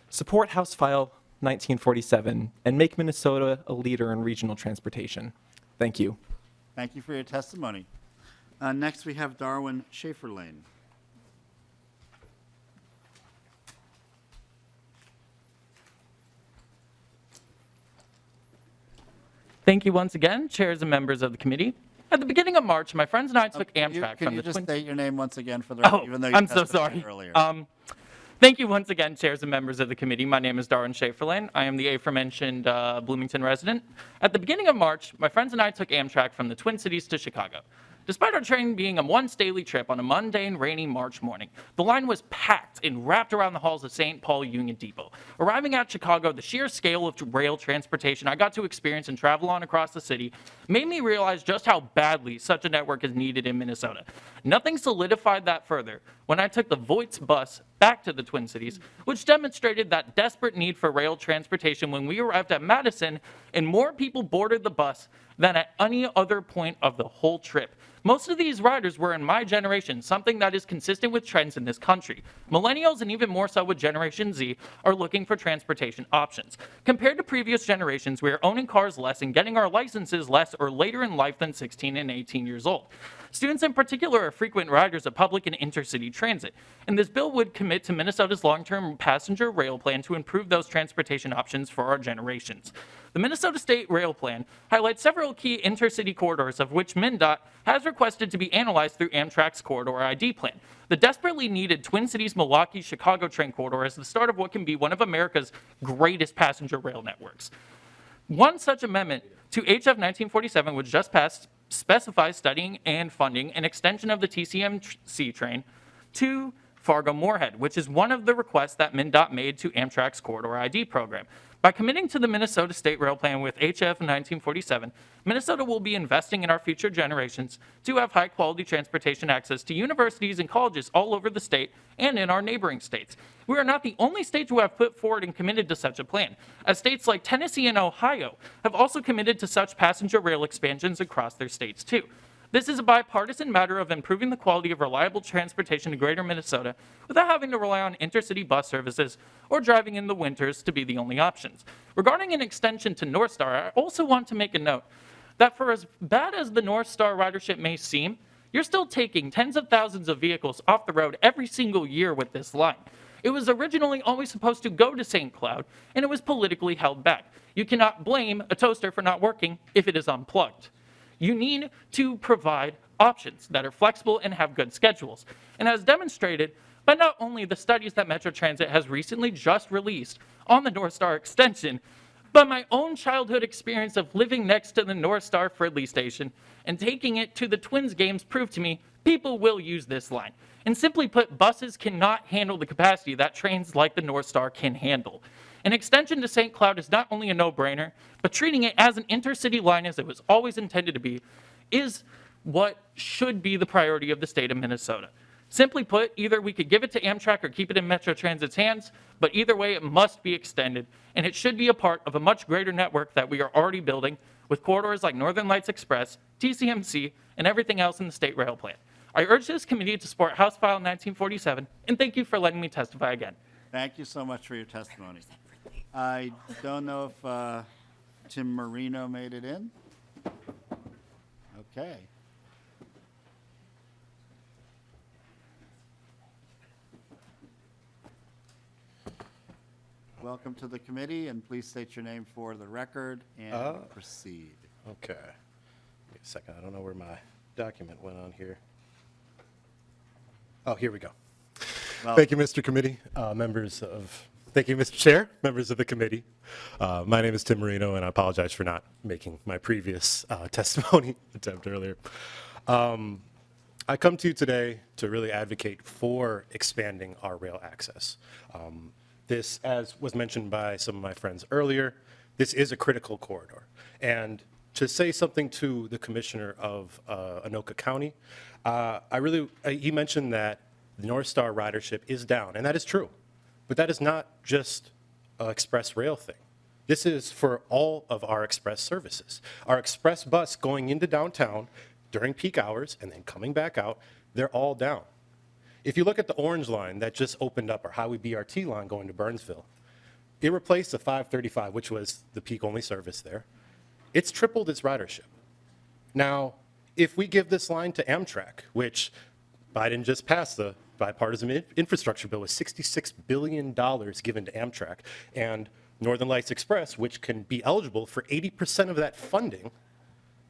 Support House File 1947 and make Minnesota a leader in regional transportation. Thank you. Thank you for your testimony. Next, we have Darwin Schaefer-Lane. Thank you once again, chairs and members of the committee. At the beginning of March, my friends and I took Amtrak Can from you the just Twin... state your name once again for the record, even though you I'm so testified sorry. earlier? Thank you once again, chairs and members of the committee. My name is Darwin Schaefer-Lane. I am the aforementioned Bloomington resident. At the beginning of March, my friends and I took Amtrak from the Twin Cities to Chicago. Despite our train being a once-daily trip on a mundane, rainy March morning, the line was packed and wrapped around the halls of St. Paul Union Depot. Arriving at Chicago, the sheer scale of rail transportation I got to experience and travel on across the city made me realize just how badly such a network is needed in Minnesota. Nothing solidified that further when I took the Voight's bus back to the Twin Cities, which demonstrated that desperate need for rail transportation when we arrived at Madison and more people boarded the bus than at any other point of the whole trip. Most of these riders were in my generation, something that is consistent with trends in this country. Millennials, and even more so with Generation Z, are looking for transportation options. Compared to previous generations, we are owning cars less and getting our licenses less or later in life than 16 and 18 years old. Students in particular are frequent riders of public and intercity transit, and this bill would commit to Minnesota's long-term passenger rail plan to improve those transportation options for our generations. The Minnesota State Rail Plan highlights several key intercity corridors of which MnDOT has required requested to be analyzed through Amtrak's Corridor ID plan. The desperately needed Twin Cities-Milwaukee-Chicago train corridor is the start of what can be one of America's greatest passenger rail networks. One such amendment to HF 1947, which just passed, specifies studying and funding an extension of the TCMC train to Fargo-Moorhead, which is one of the requests that MnDOT made to Amtrak's Corridor ID program. By committing to the Minnesota State Rail Plan with HF 1947, Minnesota will be investing in our future generations to have high-quality transportation access to universities and colleges all over the state and in our neighboring states. We are not the only state to have put forward and committed to such a plan, as states like Tennessee and Ohio have also committed to such passenger rail expansions across their states too. This is a bipartisan matter of improving the quality of reliable transportation to greater Minnesota without having to rely on intercity bus services or driving in the winters to be the only options. Regarding an extension to North Star, I also want to make a note that for as bad as the North Star ridership may seem, you're still taking tens of thousands of vehicles off the road every single year with this line. It was originally always supposed to go to St. Cloud, and it was politically held back. You cannot blame a toaster for not working if it is unplugged. You need to provide options that are flexible and have good schedules. And as demonstrated by not only the studies that Metro Transit has recently just released on the North Star extension, but my own childhood experience of living next to the North Star Fridley station and taking it to the Twins games proved to me people will use this line. And simply put, buses cannot handle the capacity that trains like the North Star can handle. An extension to St. Cloud is not only a no-brainer, but treating it as an intercity line as it was always intended to be is what should be the priority of the state of Minnesota. Simply put, either we could give it to Amtrak or keep it in Metro Transit's hands, but either way it must be extended, and it should be a part of a much greater network that we are already building with corridors like Northern Lights Express, TCMC, and everything else in the state rail plan. I urge this committee to support House File 1947, and thank you for letting me testify again. Thank you so much for your testimony. I don't know if Tim Marino made it in. Okay. Welcome to the committee, and please state your name for the record and proceed. Okay. Wait a second. I don't know where my document went on here. Oh, here we go. Well, Thank you, Mr. Committee, Thank you, Mr. Chair, members of the committee. My name is Tim Marino, and I apologize for not making my previous testimony attempt earlier. I come to you today to really advocate for expanding our rail access. This, as was mentioned by some of my friends earlier, this is a critical corridor. And to say something to the commissioner of Anoka County, he mentioned that the North Star ridership is down, and that is true. But that is not just an express rail thing. This is for all of our express services. Our express bus going into downtown during peak hours and then coming back out, they're all down. If you look at the orange line that just opened up, our highway BRT line going to Burnsville, it replaced the 535, which was the peak-only service there. It's tripled its ridership. Now, if we give this line to Amtrak, which Biden just passed the bipartisan infrastructure bill with $66 billion given to Amtrak, and Northern Lights Express, which can be eligible for 80% of that funding,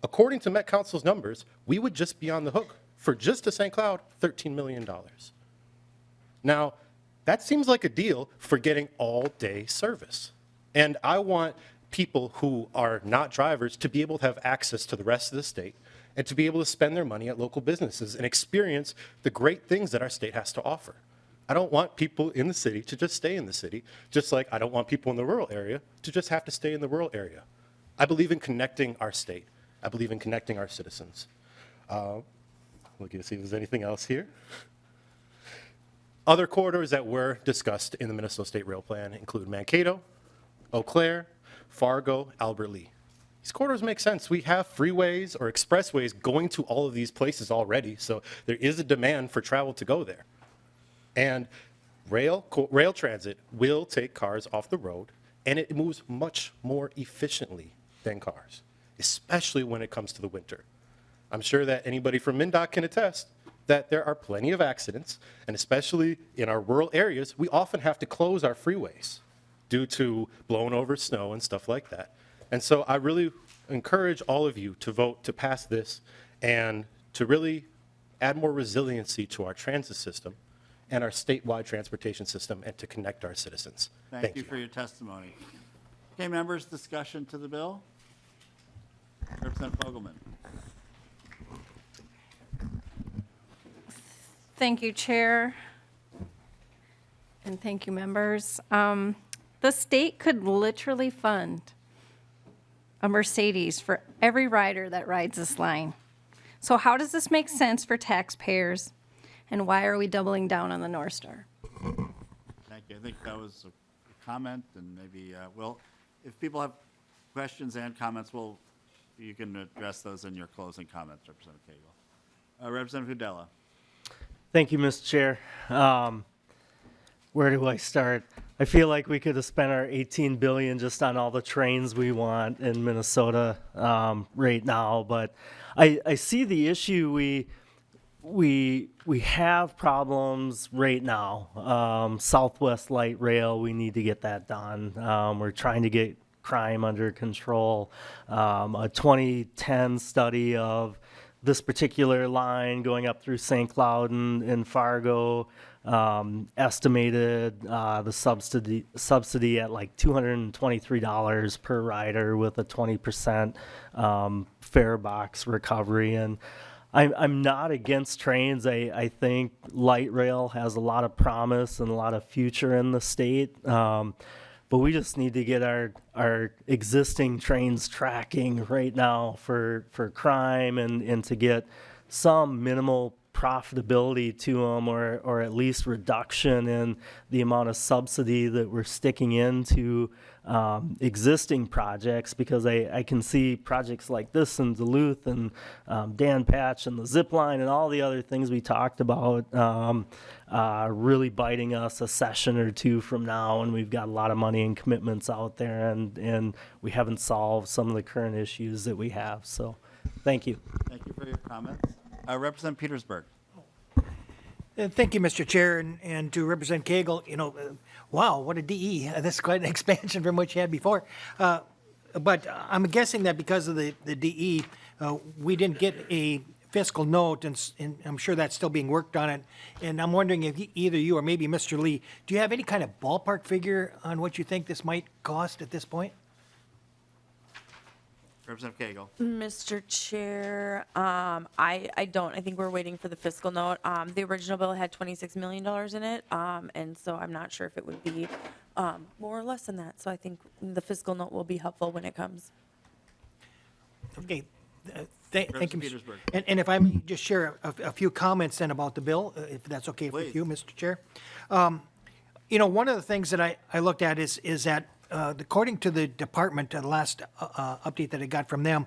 according to Met Council's numbers, we would just be on the hook for just to St. Cloud, $13 million. Now, that seems like a deal for getting all-day service. And I want people who are not drivers to be able to have access to the rest of the state and to be able to spend their money at local businesses and experience the great things that our state has to offer. I don't want people in the city to just stay in the city, just like I don't want people in the rural area to just have to stay in the rural area. I believe in connecting our state. I believe in connecting our citizens. Looking to see if there's anything else here. Other corridors that were discussed in the Minnesota State Rail Plan include Mankato, Eau Claire, Fargo, Albert Lee. These corridors make sense. We have freeways or expressways going to all of these places already, so there is a demand for travel to go there. And rail transit will take cars off the road, and it moves much more efficiently than cars, especially when it comes to the winter. I'm sure that anybody from MnDOT can attest that there are plenty of accidents, and especially in our rural areas, we often have to close our freeways due to blown over snow and stuff like that. And so I really encourage all of you to vote to pass this and to really add more resiliency to our transit system and our statewide transportation system and to connect our citizens. Thank you for your testimony. Okay, members, discussion to the bill. Representative Fogelman. Thank you, Chair. And thank you, members. The state could literally fund a Mercedes for every rider that rides this line. So how does this make sense for taxpayers? And why are we doubling down on the North Star? Thank you. I think that was a comment, and maybe, well, if people have questions and comments, you can address those in your closing comments, Representative Koegel. Representative Hudella. Thank you, Mr. Chair. Where do I start? I feel like we could have spent our $18 billion just on all the trains we want in Minnesota right now, but I see the issue. We have problems right now. Southwest Light Rail, we need to get that done. We're trying to get crime under control. A 2010 study of this particular line going up through St. Cloud and Fargo estimated the subsidy at like $223 per rider with a 20% fare box recovery. And I'm not against trains. I think light rail has a lot of promise and a lot of future in the state. But we just need to get our existing trains tracking right now for crime and to get some minimal profitability to them, or at least reduction in the amount of subsidy that we're sticking into existing projects, because I can see projects like this in Duluth and Dan Patch and the zip line and all the other things we talked about really biting us a session or two from now, and we've got a lot of money and commitments out there, and we haven't solved some of the current issues that we have. So thank you. Thank you for your comments. Representative Petersburg. Thank you, Mr. Chair, and to Representative Koegel. Wow, what a DE. This is quite an expansion from what you had before. But I'm guessing that because of the DE, we didn't get a fiscal note, and I'm sure that's still being worked on it. And I'm wondering if either you or maybe Mr. Lee, do you have any kind of ballpark figure on what you think this might cost at this point? Representative Koegel. Mr. Chair, I don't. I think we're waiting for the fiscal note. The original bill had $26 million in it, and so I'm not sure if it would be more or less than that. So I think the fiscal note will be helpful when it comes. Okay. Thank you, Mr. And if I may just share a few comments then about the bill, if that's okay with you, Mr. Chair. One of the things that I looked at is that according to the department, the last update that I got from them,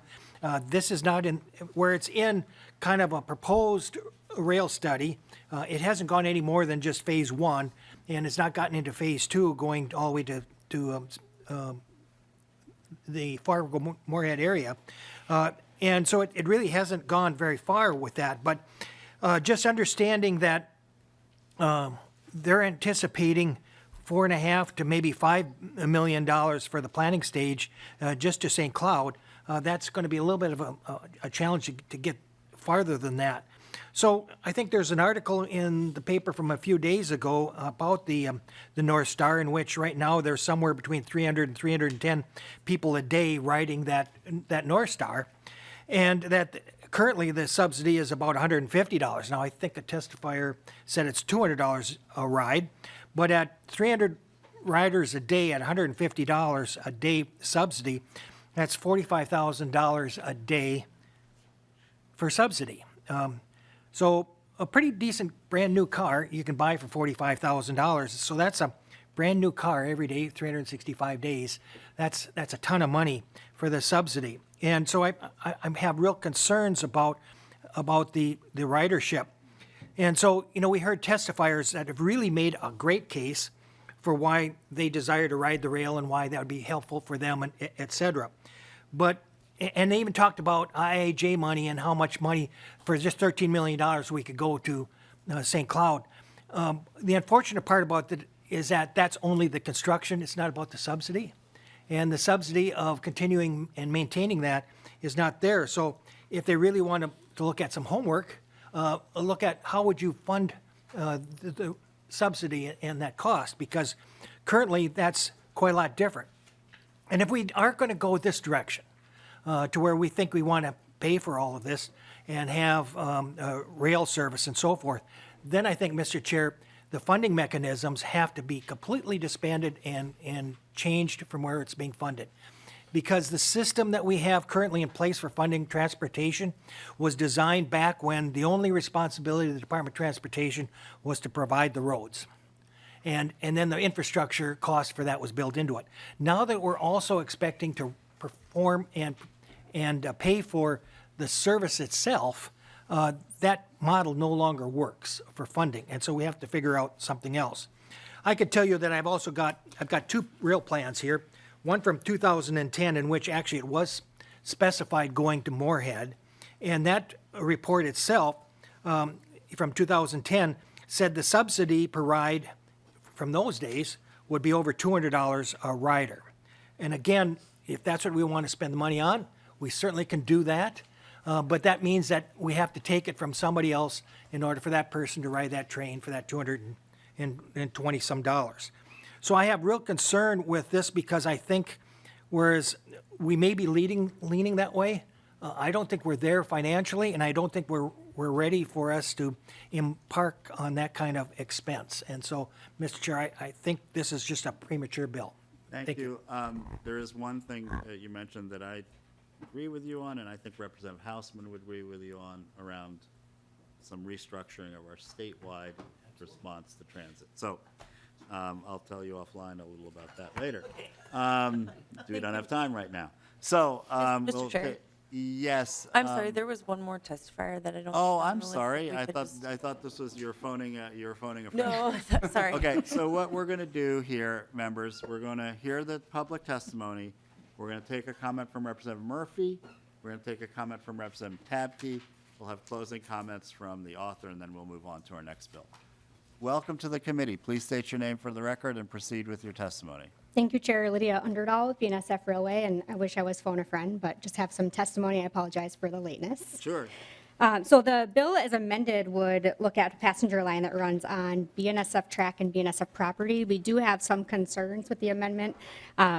this is not in, where it's in kind of a proposed rail study. It hasn't gone any more than just phase one, and it's not gotten into phase two, going all the way to the Fargo-Moorhead area. And so it really hasn't gone very far with that. But just understanding that they're anticipating $4.5 to maybe $5 million for the planning stage just to St. Cloud. That's going to be a little bit of a challenge to get farther than that. So I think there's an article in the paper from a few days ago about the North Star, in which right now there's somewhere between 300 and 310 people a day riding that North Star, and that currently the subsidy is about $150. Now I think a testifier said it's $200 a ride. But at 300 riders a day at $150 a day subsidy, that's $45,000 a day for subsidy. So a pretty decent brand new car you can buy for $45,000. So that's a brand new car every day, 365 days. That's a ton of money for the subsidy. And so I have real concerns about the ridership. And so, we heard testifiers that have really made a great case for why they desire to ride the rail and why that would be helpful for them, and et cetera. And they even talked about IIJ money and how much money for just $13 million we could go to St. Cloud. The unfortunate part about that is that that's only the construction. It's not about the subsidy. And the subsidy of continuing and maintaining that is not there. So if they really want to to look at some homework, look at how would you fund the subsidy and that cost, because currently that's quite a lot different. And if we aren't going to go this direction, to where we think we want to pay for all of this and have rail service and so forth, then I think, Mr. Chair, the funding mechanisms have to be completely disbanded and changed from where it's being funded. Because the system that we have currently in place for funding transportation was designed back when the only responsibility of the Department of Transportation was to provide the roads. And then the infrastructure cost for that was built into it. Now that we're also expecting to perform and pay for the service itself, that model no longer works for funding, and so we have to figure out something else. I could tell you that I've got two real plans here. One from 2010, in which actually it was specified going to Moorhead, and that report itself from 2010 said the subsidy per ride from those days would be over $200 a rider. And again, if that's what we want to spend the money on, we certainly can do that. But that means that we have to take it from somebody else in order for that person to ride that train for that $220-some. So I have real concern with this, because I think, whereas we may be leaning that way, I don't think we're there financially, and I don't think we're ready for us to embark on that kind of expense. And so, Mr. Chair, I think this is just a premature bill. Thank you. There is one thing that you mentioned that I agree with you on, and I think Representative Hausman would agree with you on, around some restructuring of our statewide response to transit. So I'll tell you offline a little about that later. We don't have time right now. So Mr. Chair? Yes. I'm sorry, there was one more testifier that I don't. Oh, see on I'm the list. sorry. We I could thought just- this was your phoning a friend. No, sorry. Okay, so what we're going to do here, members, we're going to hear the public testimony. We're going to take a comment from Representative Murphy. We're going to take a comment from Representative Tabke. We'll have closing comments from the author, and then we'll move on to our next bill. Welcome to the committee. Please state your name for the record and proceed with your testimony. Thank you, Chair. Lydia Underdahl with BNSF Railway, and I wish I was phone a friend, but just have some testimony. I apologize for the lateness. Sure. So the bill as amended would look at a passenger line that runs on BNSF track and BNSF property. We do have some concerns with the amendment.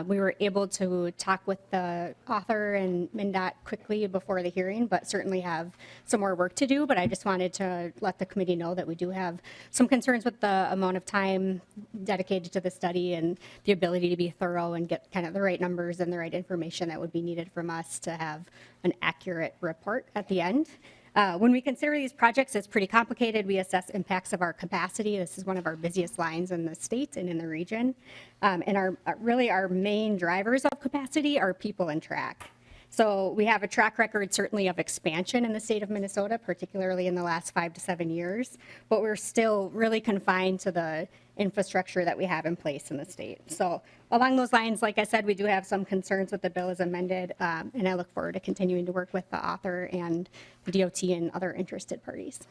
We were able to talk with the author and MnDOT quickly before the hearing, but certainly have some more work to do. But I just wanted to let the committee know that we do have some concerns with the amount of time dedicated to the study and the ability to be thorough and get kind of the right numbers and the right information that would be needed from us to have an accurate report at the end. When we consider these projects, it's pretty complicated. We assess impacts of our capacity. This is one of our busiest lines in the state and in the region. And our main drivers of capacity are people and track. So we have a track record certainly of expansion in the state of Minnesota, particularly in the last 5 to 7 years, but we're still really confined to the infrastructure that we have in place in the state. So along those lines, like I said, we do have some concerns with the bill as amended, and I look forward to continuing to work with the author and the DOT and other interested parties.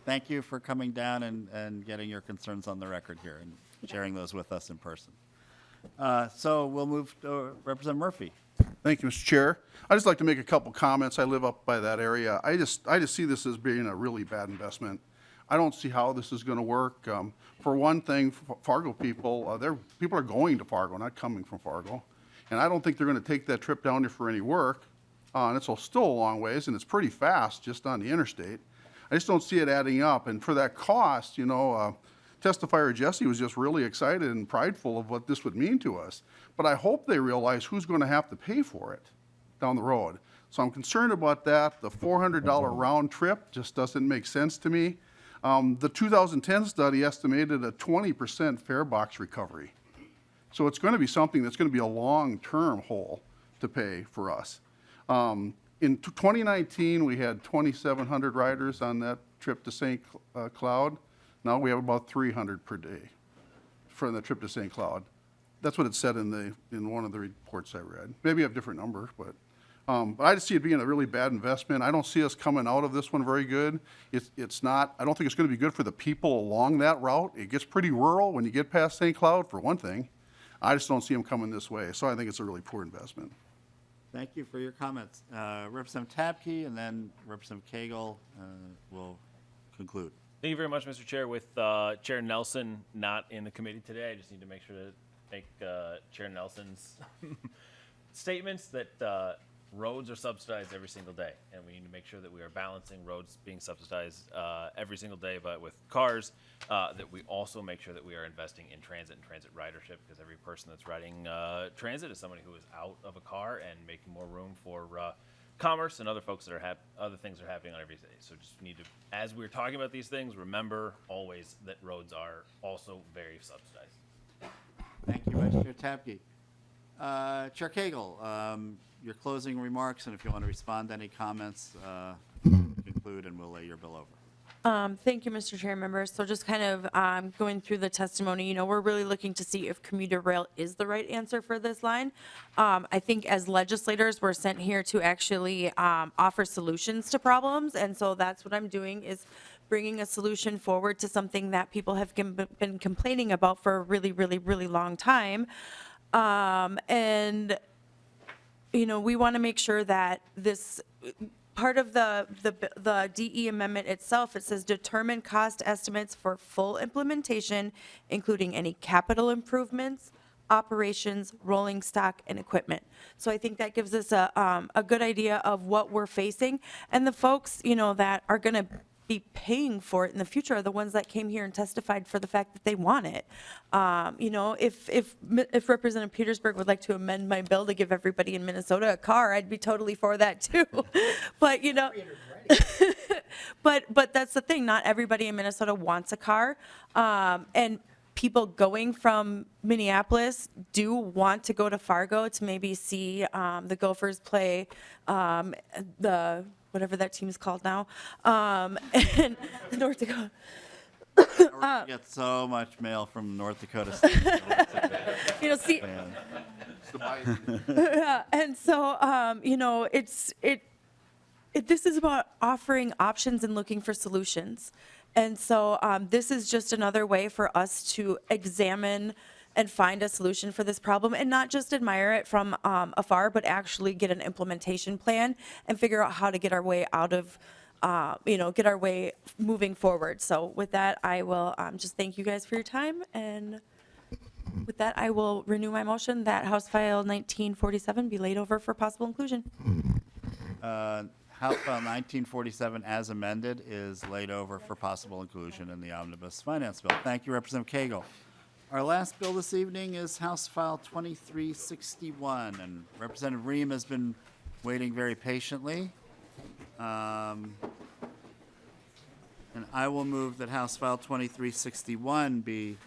Thank you for coming down and getting your concerns on the record here and sharing those with us in person. So we'll move to Representative Murphy. Thank you, Mr. Chair. I'd just like to make a couple comments. I live up by that area. I just see this as being a really bad investment. I don't see how this is going to work. For one thing, Fargo people, people are going to Fargo, not coming from Fargo. And I don't think they're going to take that trip down there for any work. And it's still a long ways, and it's pretty fast just on the interstate. I just don't see it adding up. And for that cost, testifier Jesse was just really excited and prideful of what this would mean to us. But I hope they realize who's going to have to pay for it down the road. So I'm concerned about that. The $400 round trip just doesn't make sense to me. The 2010 study estimated a 20% fare box recovery. So it's going to be something that's going to be a long-term hole to pay for us. In 2019, we had 2,700 riders on that trip to St. Cloud. Now we have about 300 per day for the trip to St. Cloud. That's what it said in one of the reports I read. Maybe a different number, but I just see it being a really bad investment. I don't see us coming out of this one very good. It's not. I don't think it's going to be good for the people along that route. It gets pretty rural when you get past St. Cloud, for one thing. I just don't see them coming this way. So I think it's a really poor investment. Thank you for your comments. Representative Tabke and then Representative Koegel will conclude. Thank you very much, Mr. Chair. With Chair Nelson not in the committee today, I just need to make sure to make Chair Nelson's statements that roads are subsidized every single day, and we need to make sure that we are balancing roads being subsidized every single day, but with cars, that we also make sure that we are investing in transit and transit ridership, because every person that's riding transit is somebody who is out of a car and making more room for commerce and other folks that are other things are happening on every day. So just need to, as we're talking about these things, remember always that roads are also very subsidized. Thank you, Vice Chair Tabke. Chair Koegel, your closing remarks, and if you want to respond to any comments, conclude, and we'll lay your bill over. Thank you, Mr. Chair, members. So just kind of going through the testimony, you know, we're really looking to see if commuter rail is the right answer for this line. I think as legislators, we're sent here to actually offer solutions to problems, and so that's what I'm doing, is bringing a solution forward to something that people have been complaining about for a really, really, really long time. And you know, we want to make sure that this part of the DE amendment itself, it says determine cost estimates for full implementation, including any capital improvements, operations, rolling stock, and equipment. So I think that gives us a good idea of what we're facing, and the folks, you know, that are going to be paying for it in the future are the ones that came here and testified for the fact that they want it. You know, if Representative Petersburg would like to amend my bill to give everybody in Minnesota a car, I'd be totally for that too. But you know, but that's the thing. Not everybody in Minnesota wants a car, and people going from Minneapolis do want to go to Fargo to maybe see the Gophers play the whatever that team's called now, and North Dakota. I get so much mail from North Dakota State. You know, see, and so you know, this is about offering options and looking for solutions, and so this is just another way for us to examine and find a solution for this problem, and not just admire it from afar, but actually get an implementation plan and figure out how to get our way out of, you know, get our way moving forward. So with that, I will just thank you guys for your time, and with that, I will renew my motion that House File 1947 be laid over for possible inclusion. House File 1947 as amended is laid over for possible inclusion in the Omnibus Finance Bill. Thank you, Representative Koegel. Our last bill this evening is House File 2361, and Representative Rehm has been waiting very patiently. And I will move that House File 2361 be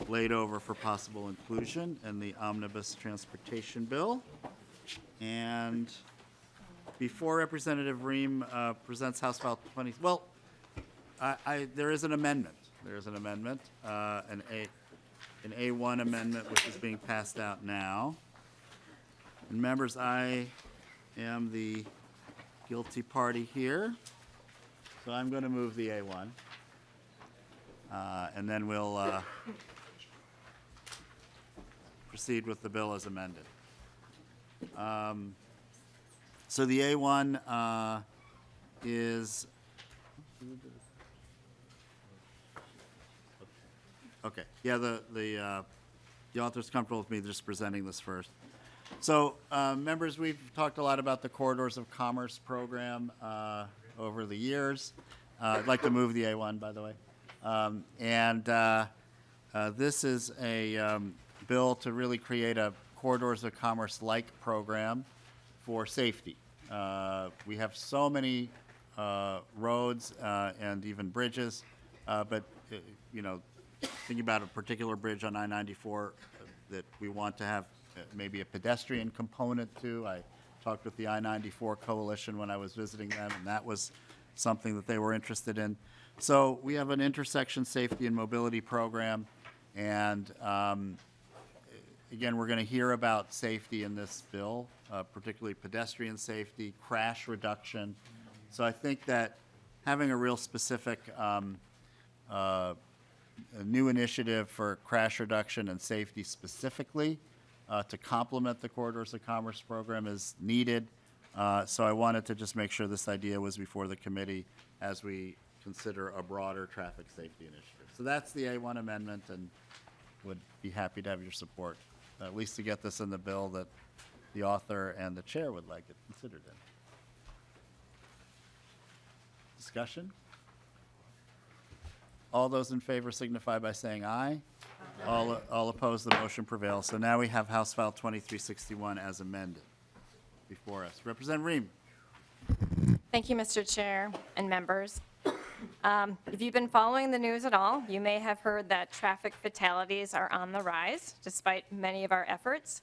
laid over for possible inclusion in the Omnibus Transportation Bill. And before Representative Rehm presents House File 20, well, there is an amendment. There is an amendment, an A1 amendment, which is being passed out now. And members, I am the guilty party here, so I'm going to move the A1. And then we'll proceed with the bill as amended. So the A1 is... Okay, yeah, the author's comfortable with me just presenting this first. So, members, we've talked a lot about the Corridors of Commerce program over the years. I'd like to move the A1, by the way. This is a bill to really create a Corridors of Commerce-like program for safety. We have so many roads and even bridges, but, you know, thinking about a particular bridge on I-94 that we want to have maybe a pedestrian component to. I talked with the I-94 Coalition when I was visiting them, and that was something that they were interested in. So we have an intersection safety and mobility program, and again, we're going to hear about safety in this bill, particularly pedestrian safety, crash reduction. So I think that having a real specific a new initiative for crash reduction and safety specifically to complement the Corridors of Commerce program is needed. So I wanted to just make sure this idea was before the committee as we consider a broader traffic safety initiative. So that's the A1 amendment, and would be happy to have your support, at least to get this in the bill that the author and the chair would like it considered in. Discussion? All those in favor signify by saying aye. All opposed, the motion prevails. So now we have House File 2361 as amended before us. Representative Rehm. Thank you, Mr. Chair and members. If you've been following the news at all, you may have heard that traffic fatalities are on the rise, despite many of our efforts.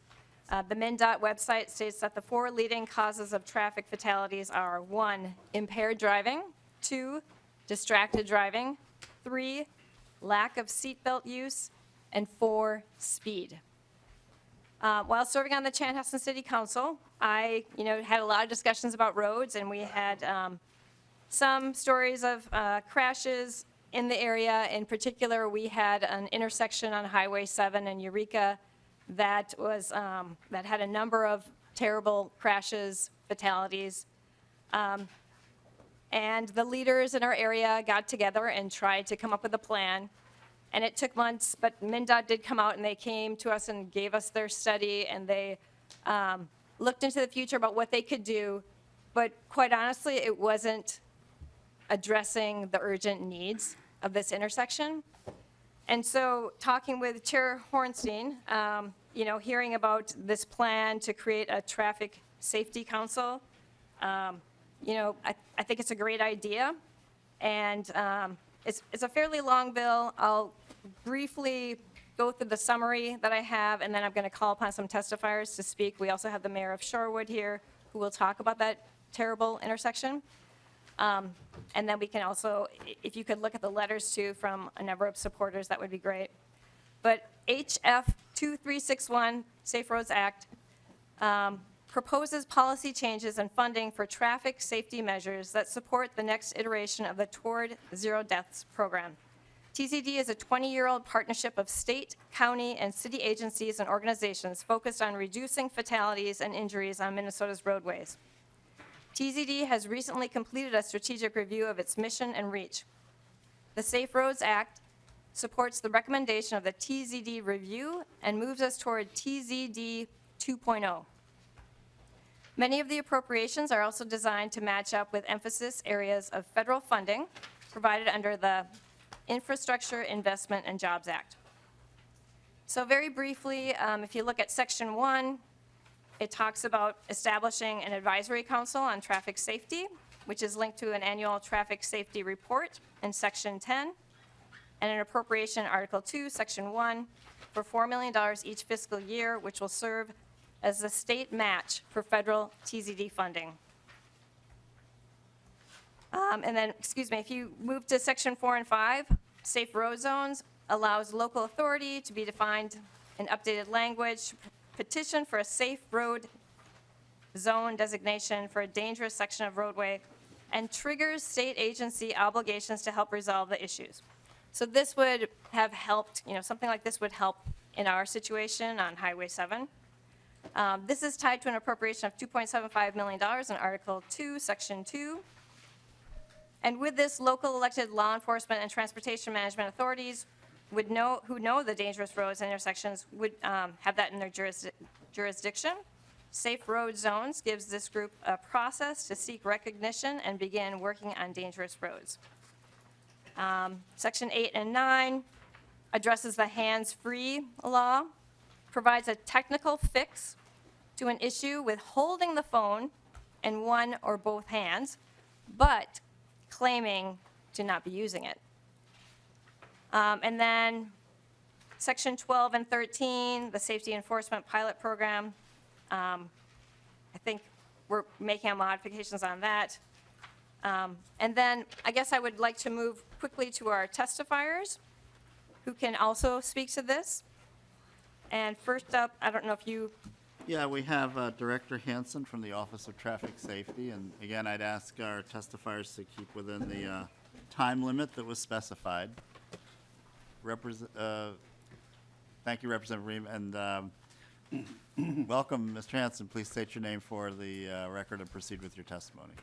The MnDOT website states that the 4 leading causes of traffic fatalities are 1, impaired driving, 2, distracted driving, 3, lack of seatbelt use, and 4, speed. While serving on the Chanhassen City Council, I had a lot of discussions about roads, and we had some stories of crashes in the area. In particular, we had an intersection on Highway 7 in Eureka that was that had a number of terrible crashes, fatalities. And the leaders in our area got together and tried to come up with a plan. And it took months, but MnDOT did come out and they came to us and gave us their study, and they looked into the future about what they could do. But quite honestly, it wasn't addressing the urgent needs of this intersection. And so talking with Chair Hornstein, hearing about this plan to create a traffic safety council, I think it's a great idea. And it's a fairly long bill. I'll briefly go through the summary that I have, and then I'm going to call upon some testifiers to speak. We also have the mayor of Shorewood here who will talk about that terrible intersection. And then we can also, if you could look at the letters too from a number of supporters, that would be great. But HF 2361, Safe Roads Act, proposes policy changes and funding for traffic safety measures that support the next iteration of the Toward Zero Deaths program. TZD is a 20-year-old partnership of state, county, and city agencies and organizations focused on reducing fatalities and injuries on Minnesota's roadways. TZD has recently completed a strategic review of its mission and reach. The Safe Roads Act supports the recommendation of the TZD review and moves us toward TZD 2.0. Many of the appropriations are also designed to match up with emphasis areas of federal funding provided under the Infrastructure Investment and Jobs Act. So very briefly, if you look at Section 1, it talks about establishing an advisory council on traffic safety, which is linked to an annual traffic safety report in Section 10, and an appropriation Article 2, Section 1, for $4 million each fiscal year, which will serve as the state match for federal TZD funding. And then, if you move to Section 4 and 5, safe road zones allows local authority to be defined in updated language, petition for a safe road zone designation for a dangerous section of roadway, and triggers state agency obligations to help resolve the issues. So this would have helped, something like this would help in our situation on Highway 7. This is tied to an appropriation of $2.75 million in Article 2, Section 2. And with this, local elected law enforcement and transportation management authorities who know the dangerous roads and intersections would have that in their jurisdiction. Safe road zones gives this group a process to seek recognition and begin working on dangerous roads. Section 8 and 9 addresses the hands-free law, provides a technical fix to an issue with holding the phone in one or both hands, but claiming to not be using it. And then Section 12 and 13, the Safety Enforcement Pilot Program, I think we're making modifications on that. And then I guess I would like to move quickly to our testifiers who can also speak to this. And first up, I don't know if you... Yeah, we have Director Hansen from the Office of Traffic Safety. And again, I'd ask our testifiers to keep within the time limit that was specified. Thank you, Representative Rehm. And Welcome, Mr. Hanson. Please state your name for the record and proceed with your testimony.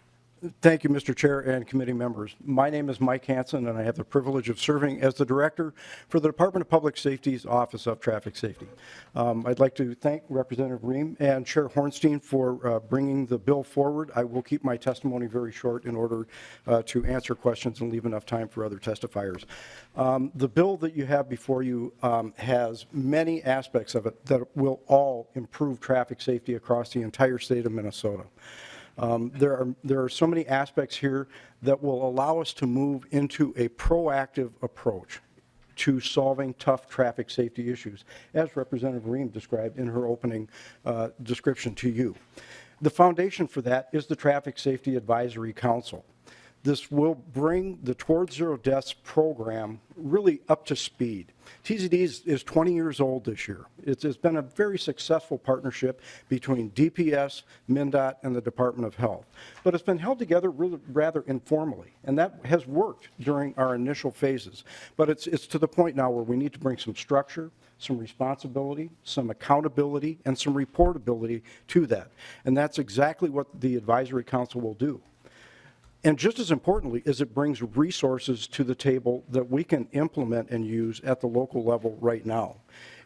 Thank you, Mr. Chair and committee members. My name is Mike Hanson, and I have the privilege of serving as the Director for the Department of Public Safety's Office of Traffic Safety. I'd like to thank Representative Rehm and Chair Hornstein for bringing the bill forward. I will keep my testimony very short in order to answer questions and leave enough time for other testifiers. The bill that you have before you has many aspects of it that will all improve traffic safety across the entire state of Minnesota. There are so many aspects here that will allow us to move into a proactive approach to solving tough traffic safety issues, as Representative Rehm described in her opening description to you. The foundation for that is the Traffic Safety Advisory Council. This will bring the Towards Zero Deaths program really up to speed. TZD is 20 years old this year. It's been a very successful partnership between DPS, MnDOT, and the Department of Health. But it's been held together really rather informally, and that has worked during our initial phases. But it's to the point now where we need to bring some structure, some responsibility, some accountability, and some reportability to that. And that's exactly what the Advisory Council will do. And just as importantly is it brings resources to the table that we can implement and use at the local level right now.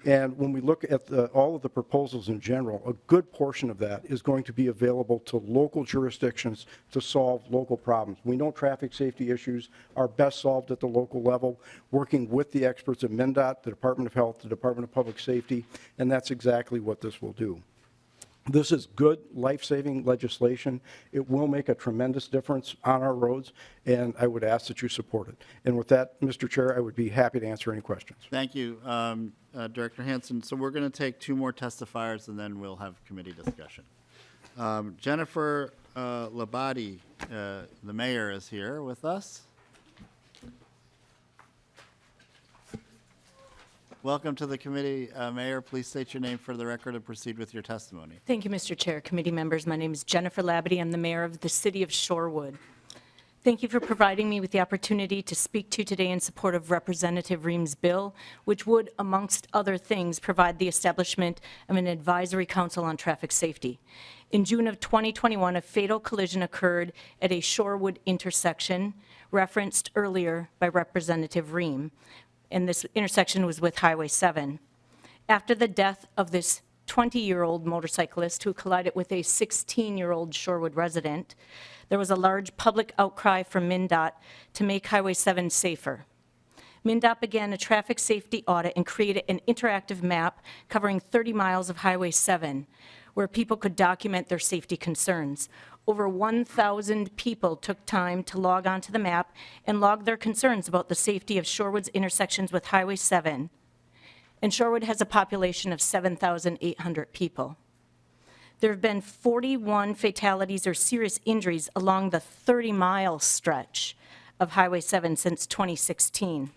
And when we look at all of the proposals in general, a good portion of that is going to be available to local jurisdictions to solve local problems. We know traffic safety issues are best solved at the local level, working with the experts at MnDOT, the Department of Health, the Department of Public Safety, and that's exactly what this will do. This is good, life-saving legislation. It will make a tremendous difference on our roads, and I would ask that you support it. And with that, Mr. Chair, I would be happy to answer any questions. Thank you, Director Hanson. So we're going to take two more testifiers, and then we'll have committee discussion. Jennifer Labate, the mayor, is here with us. Welcome to the committee. Mayor, please state your name for the record and proceed with your testimony. Thank you, Mr. Chair, committee members. My name is Jennifer Labate. I'm the mayor of the city of Shorewood. Thank you for providing me with the opportunity to speak to you today in support of Representative Rehm's bill, which would, amongst other things, provide the establishment of an advisory council on traffic safety. In June of 2021, a fatal collision occurred at a Shorewood intersection referenced earlier by Representative Rehm, and this intersection was with Highway 7. After the death of this 20-year-old motorcyclist who collided with a 16-year-old Shorewood resident, there was a large public outcry from MnDOT to make Highway 7 safer. MnDOT began a traffic safety audit and created an interactive map covering 30 miles of Highway 7, where people could document their safety concerns. Over 1,000 people took time to log onto the map and log their concerns about the safety of Shorewood's intersections with Highway 7. And Shorewood has a population of 7,800 people. There have been 41 fatalities or serious injuries along the 30-mile stretch of Highway 7 since 2016.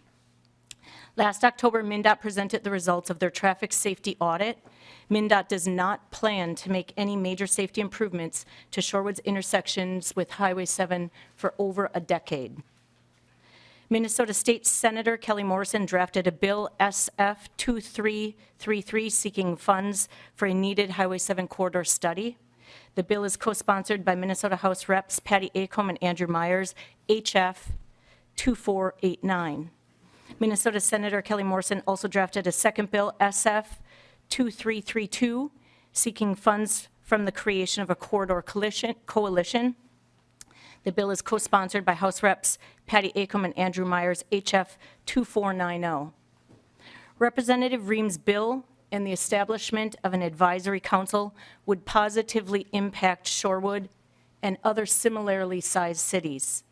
Last October, MnDOT presented the results of their traffic safety audit. MnDOT does not plan to make any major safety improvements to Shorewood's intersections with Highway 7 for over a decade. Minnesota State Senator Kelly Morrison drafted a bill SF 2333 seeking funds for a needed Highway 7 corridor study. The bill is co-sponsored by Minnesota House Reps Patty Acomb and Andrew Myers, HF 2489. Minnesota Senator Kelly Morrison also drafted a second bill, SF 2332, seeking funds from the creation of a corridor coalition. The bill is co-sponsored by House Reps Patty Acomb and Andrew Myers, HF 2490. Representative Rehm's bill and the establishment of an advisory council would positively impact Shorewood and other similarly sized cities.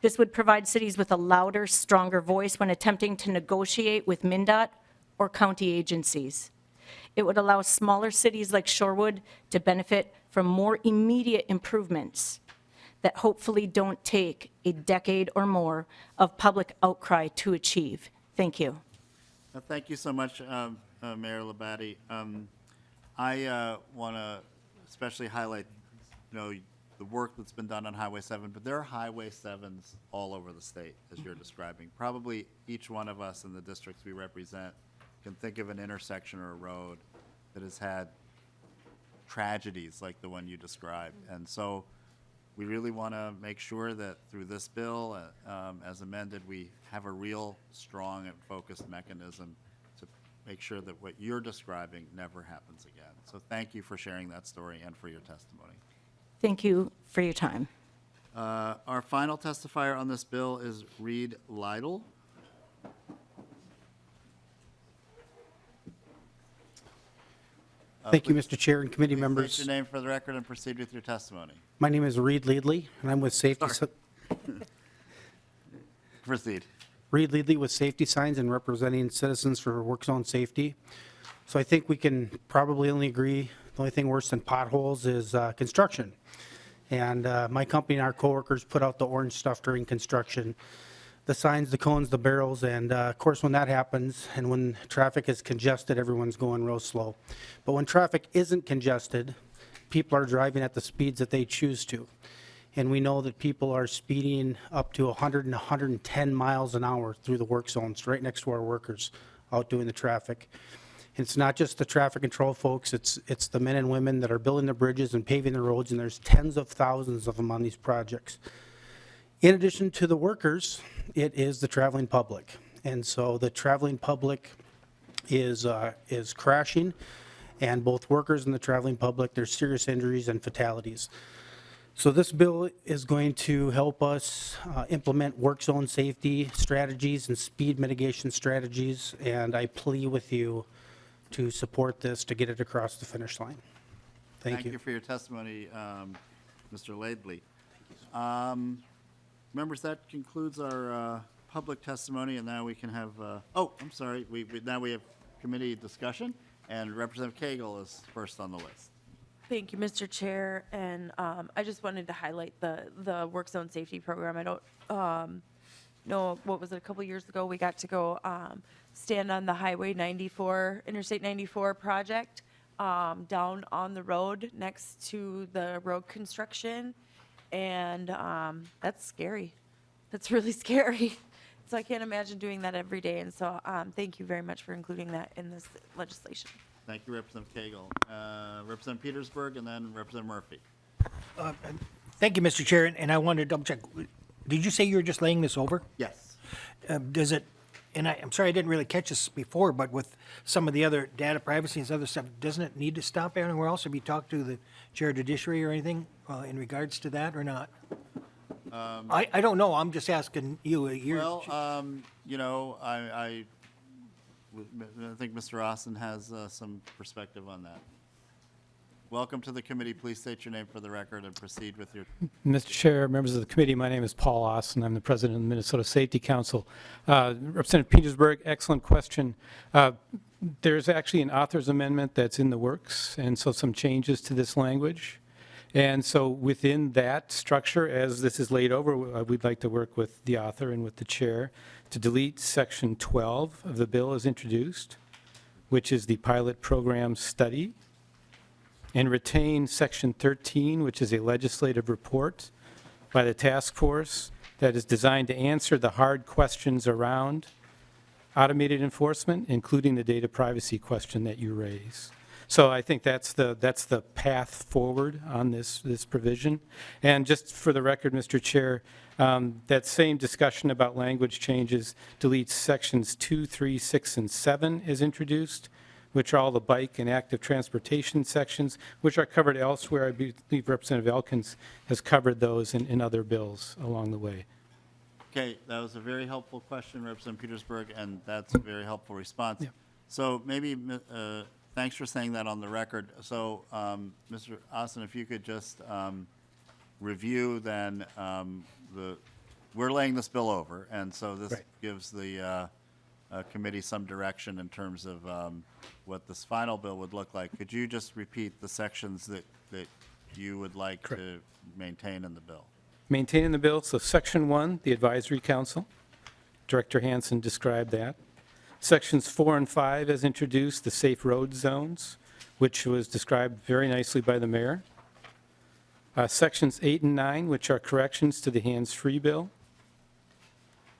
This would provide cities with a louder, stronger voice when attempting to negotiate with MnDOT or county agencies. It would allow smaller cities like Shorewood to benefit from more immediate improvements that hopefully don't take a decade or more of public outcry to achieve. Thank you. Thank you so much, Mayor Labate. I want to especially highlight, the work that's been done on Highway 7, but there are Highway 7s all over the state, as you're describing. Probably each one of us in the districts we represent can think of an intersection or a road that has had tragedies like the one you described. And so we really want to make sure that through this bill, as amended, we have a real strong and focused mechanism to make sure that what you're describing never happens again. So thank you for sharing that story and for your testimony. Thank you for your time. Our final testifier on this bill is Reed Lytle. Thank you, Mr. Chair and committee Please members. state your name for the record and proceed with your testimony. My name is Reed Leadley, and I'm with Safety. Proceed. Reed Leadley with Safety Signs and representing citizens for work zone safety. So I think we can probably only agree the only thing worse than potholes is construction. And my company and our coworkers put out the orange stuff during construction. The signs, the cones, the barrels, and of course when that happens and when traffic is congested, everyone's going real slow. But when traffic isn't congested, people are driving at the speeds that they choose to. And we know that people are speeding up to 100 and 110 miles an hour through the work zones right next to our workers out doing the traffic. And it's not just the traffic control folks, it's the men and women that are building the bridges and paving the roads, and there's tens of thousands of them on these projects. In addition to the workers, it is the traveling public. And so the traveling public is crashing, and both workers and the traveling public, there's serious injuries and fatalities. So this bill is going to help us implement work zone safety strategies and speed mitigation strategies, and I plea with you to support this to get it across the finish line. Thank you. Thank you for your testimony, Mr. Laidley. Members, that concludes our public testimony, and now we can have, I'm sorry, now we have committee discussion, and Representative Koegel is first on the list. Thank you, Mr. Chair, and I just wanted to highlight the work zone safety program. I don't know, what was it, a couple years ago, we got to go stand on the Highway 94, Interstate 94 project down on the road next to the road construction, and that's scary. That's really scary. So I can't imagine doing that every day, and so thank you very much for including that in this legislation. Thank you, Representative Koegel. Representative Petersburg, and then Representative Murphy. Thank you, Mr. Chair, and I wanted to double check. Did you say you were just laying this over? Yes. Does it, and I'm sorry I didn't really catch this before, but with some of the other data privacy and other stuff, doesn't it need to stop anywhere else? Have you talked to the Chair of Judiciary or anything in regards to that or not? I don't know. I'm just asking you. Well, you know, I think Mr. Austin has some perspective on that. Welcome to the committee. Please state your name for the record and proceed with your. Mr. Chair, members of the committee, my name is Paul Austin. I'm the president of the Minnesota Safety Council. Representative Petersburg, excellent question. There's actually an author's amendment that's in the works, and so some changes to this language. And so within that structure, as this is laid over, we'd like to work with the author and with the chair to delete section 12 of the bill as introduced, which is the pilot program study, and retain section 13, which is a legislative report by the task force that is designed to answer the hard questions around automated enforcement, including the data privacy question that you raise. So I think that's the path forward on this provision. And just for the record, Mr. Chair, that same discussion about language changes deletes sections 2, 3, 6, and 7 is introduced, which are all the bike and active transportation sections, which are covered elsewhere. I believe Representative Elkins has covered those in other bills along the way. Okay, that was a very helpful question, Representative Petersburg, and that's a very helpful response. Yeah. So maybe, thanks for saying that on the record. So, Mr. Austin, if you could just review then we're laying this bill over, and so this gives the committee some direction in terms of what this final bill would look like. Could you just repeat the sections that you would like to maintain in the bill? Maintain in the bill, so section 1, the advisory council. Director Hansen described that. Sections 4 and 5 as introduced, the safe road zones, which was described very nicely by the mayor. Sections 8 and 9, which are corrections to the hands-free bill.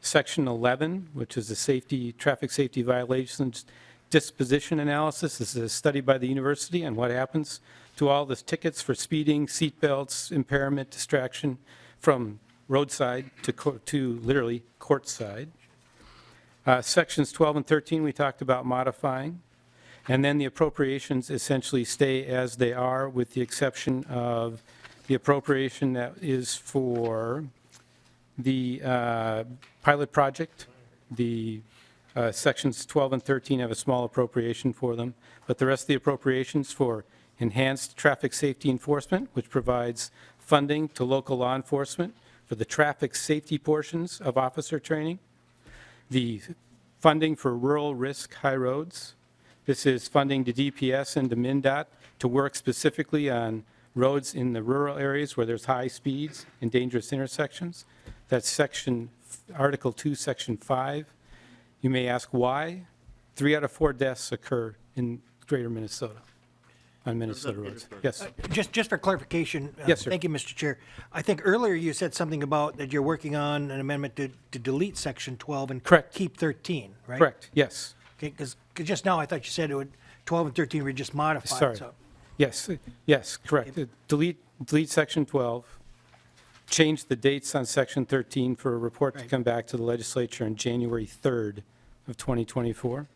Section 11, which is the traffic safety violations disposition analysis. This is a study by the university on what happens to all the tickets for speeding, seatbelts, impairment, distraction from roadside to literally courtside. Sections 12 and 13 we talked about modifying. And then the appropriations essentially stay as they are with the exception of the appropriation that is for the pilot project. The sections 12 and 13 have a small appropriation for them, but the rest of the appropriations for enhanced traffic safety enforcement, which provides funding to local law enforcement for the traffic safety portions of officer training, the funding for rural risk high roads. This is funding to DPS and to MnDOT to work specifically on roads in the rural areas where there's high speeds and dangerous intersections. That's Article 2, Section 5. You may ask why. 3 out of 4 deaths occur in greater Minnesota, on Minnesota roads. Yes. Just for clarification. Yes, sir. Thank you, Mr. Chair. I think earlier you said something about that you're working on an amendment to delete Section 12 and Correct. keep 13, right? Correct, yes. Okay, because just now I thought you said 12 and 13 were just modified. Sorry. So. Yes, correct. Delete Section 12, change the dates on Section 13 for a report to come back to the legislature on January 3rd of 2024.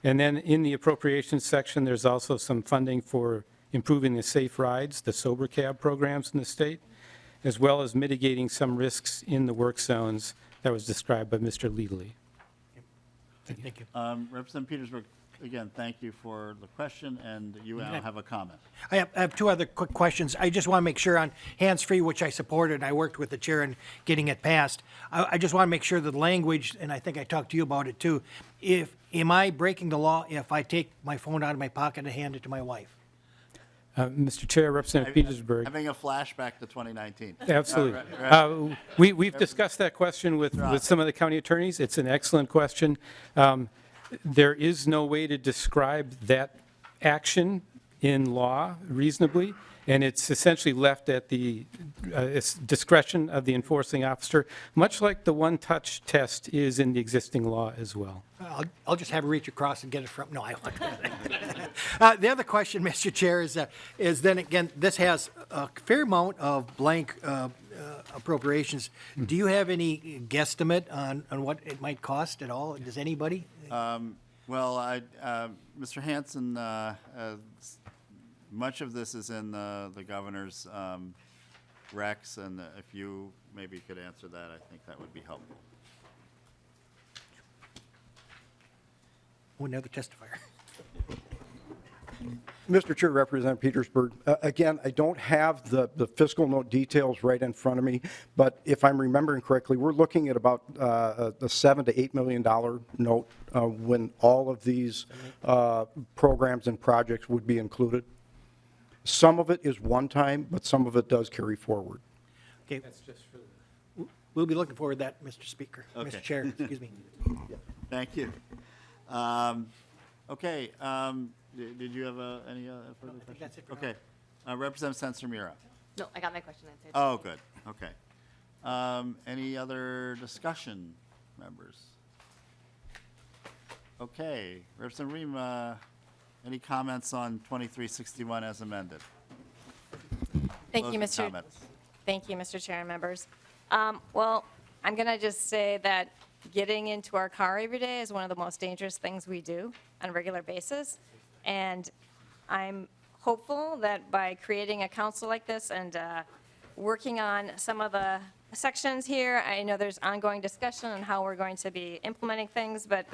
And then in the appropriations section, there's also some funding for improving the safe rides, the sober cab programs in the state, as well as mitigating some risks in the work zones that was described by Mr. Leedley. Thank you. Representative Petersburg, again, thank you for the question, and you now have a comment. I have 2 other quick questions. I just want to make sure on hands-free, which I supported, and I worked with the chair in getting it passed. I just want to make sure that the language, and I think I talked to you about it too, am I breaking the law if I take my phone out of my pocket and hand it to my wife? Mr. Chair, Representative Petersburg. Having a flashback to 2019. Absolutely. Right. We've discussed that question with some of the county attorneys. It's an excellent question. There is no way to describe that action in law reasonably, and it's essentially left at the discretion of the enforcing officer, much like the one-touch test is in the existing law as well. I'll just have her reach across and get it from, no, I won't. The other question, Mr. Chair, is then again, this has a fair amount of blank appropriations. Do you have any guesstimate on what it might cost at all? Does anybody? Well, Mr. Hanson, much of this is in the governor's recs, and if you maybe could answer that, I think that would be helpful. Oh, another testifier. Mr. Chair, Representative Petersburg, again, I don't have the fiscal note details right in front of me, but if I'm remembering correctly, we're looking at about a $7 to $8 million note when all of these programs and projects would be included. Some of it is one time, but some of it does carry forward. Okay. We'll be looking forward to that, Mr. Speaker. Okay. Mr. Chair, excuse me. Thank you. Okay. Did you have any further questions? That's it for Okay. Representative Sencer-Mura. No, I got my question answered. Oh, good. Okay. Any other discussion, members? Okay. Representative Rehm, any comments on 2361 as amended? Thank you, Closing Mr. comments. Thank you, Mr. Chair and members. Well, I'm going to just say that getting into our car every day is one of the most dangerous things we do on a regular basis. And I'm hopeful that by creating a council like this and working on some of the sections here, I know there's ongoing discussion on how we're going to be implementing things, but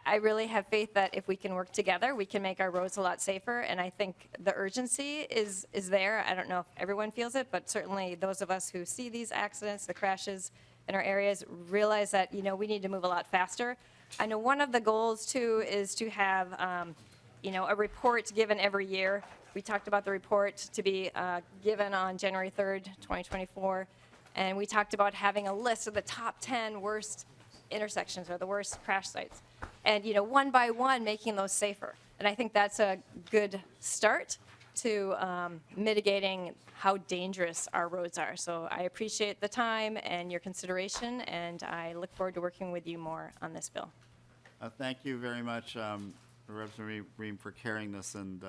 I really have faith that if we can work together, we can make our roads a lot safer. And I think the urgency is there. I don't know if everyone feels it, but certainly those of us who see these accidents, the crashes in our areas, realize that, we need to move a lot faster. I know one of the goals, too, is to have, a report given every year. We talked about the report to be given on January 3rd, 2024. And we talked about having a list of the top 10 worst intersections or the worst crash sites. And, one by one, making those safer. And I think that's a good start to mitigating how dangerous our roads are. So I appreciate the time and your consideration, and I look forward to working with you more on this bill. Thank you very much, Representative Rehm, for carrying this, and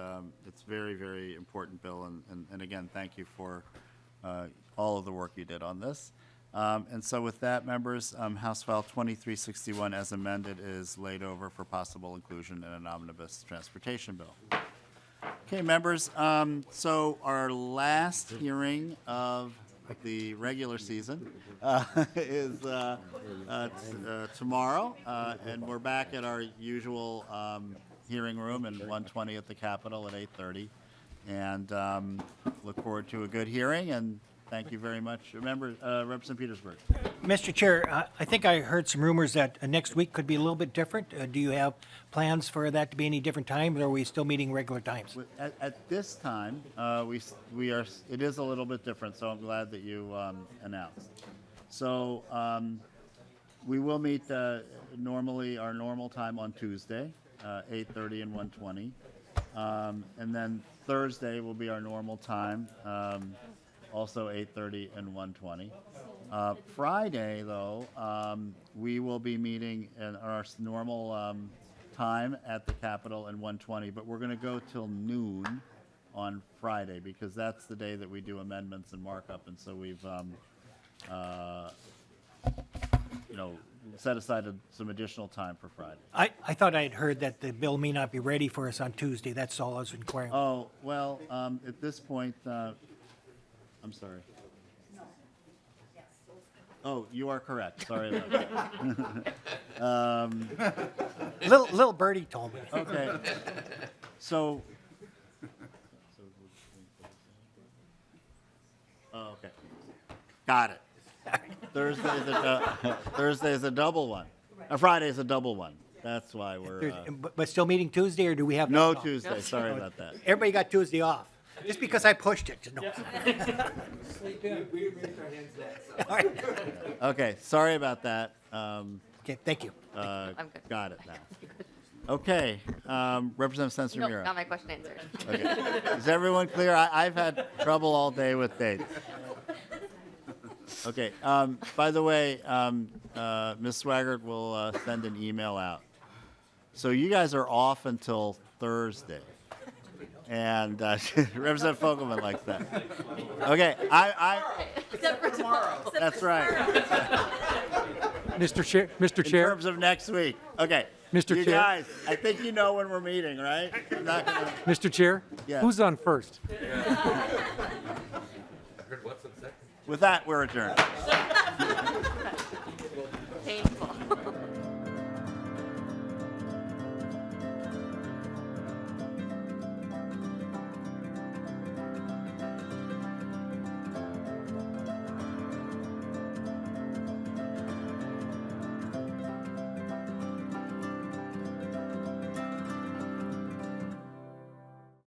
it's very, very important bill. And again, thank you for all of the work you did on this. And so with that, members, House File 2361 as amended is laid over for possible inclusion in an omnibus transportation bill. Okay, members, so our last hearing of the regular season is tomorrow, and we're back at our usual hearing room in 120 at the Capitol at 8:30. And look forward to a good hearing, and thank you very much. Remember, Representative Petersburg. Mr. Chair, I think I heard some rumors that next week could be a little bit different. Do you have plans for that to be any different times, or are we still meeting regular times? At this time, we are. It is a little bit different, so I'm glad that you announced. So we will meet normally our normal time on Tuesday, 8:30 and 1:20, and then Thursday will be our normal time. Also 8:30 and 1:20. Friday, though, we will be meeting in our normal time at the Capitol in 1:20, but we're going to go till noon on Friday because that's the day that we do amendments and markup, and so we've, set aside some additional time for Friday. I thought I had heard that the bill may not be ready for us on Tuesday. That's all I was inquiring. Oh, well, at this point, I'm sorry. Oh, you are correct. Sorry about that. Little birdie told me. Okay. So. Oh, okay. Got it. Thursday is a double one. Friday is a double one. That's why we're. But still meeting Tuesday, or do we have? No Tuesday. Sorry about that. Everybody got Tuesday off. Just because I pushed it. No. Okay, sorry about that. Okay, thank you. I'm good. Got it now. Okay, Representative Sensenmira. Not my question answered. Okay. Is everyone clear? I've had trouble all day with dates. Okay, by the way, Ms. Swaggart will send an email out. So you guys are off until Thursday. And Representative Fogelman likes that. Okay, Except for tomorrow. That's right. Mr. Chair. In terms of next week. Okay. Mr. You Chair. guys, I think you know when we're meeting, right? I'm not gonna... Mr. Chair, Yeah. who's on first? With that, we're adjourned.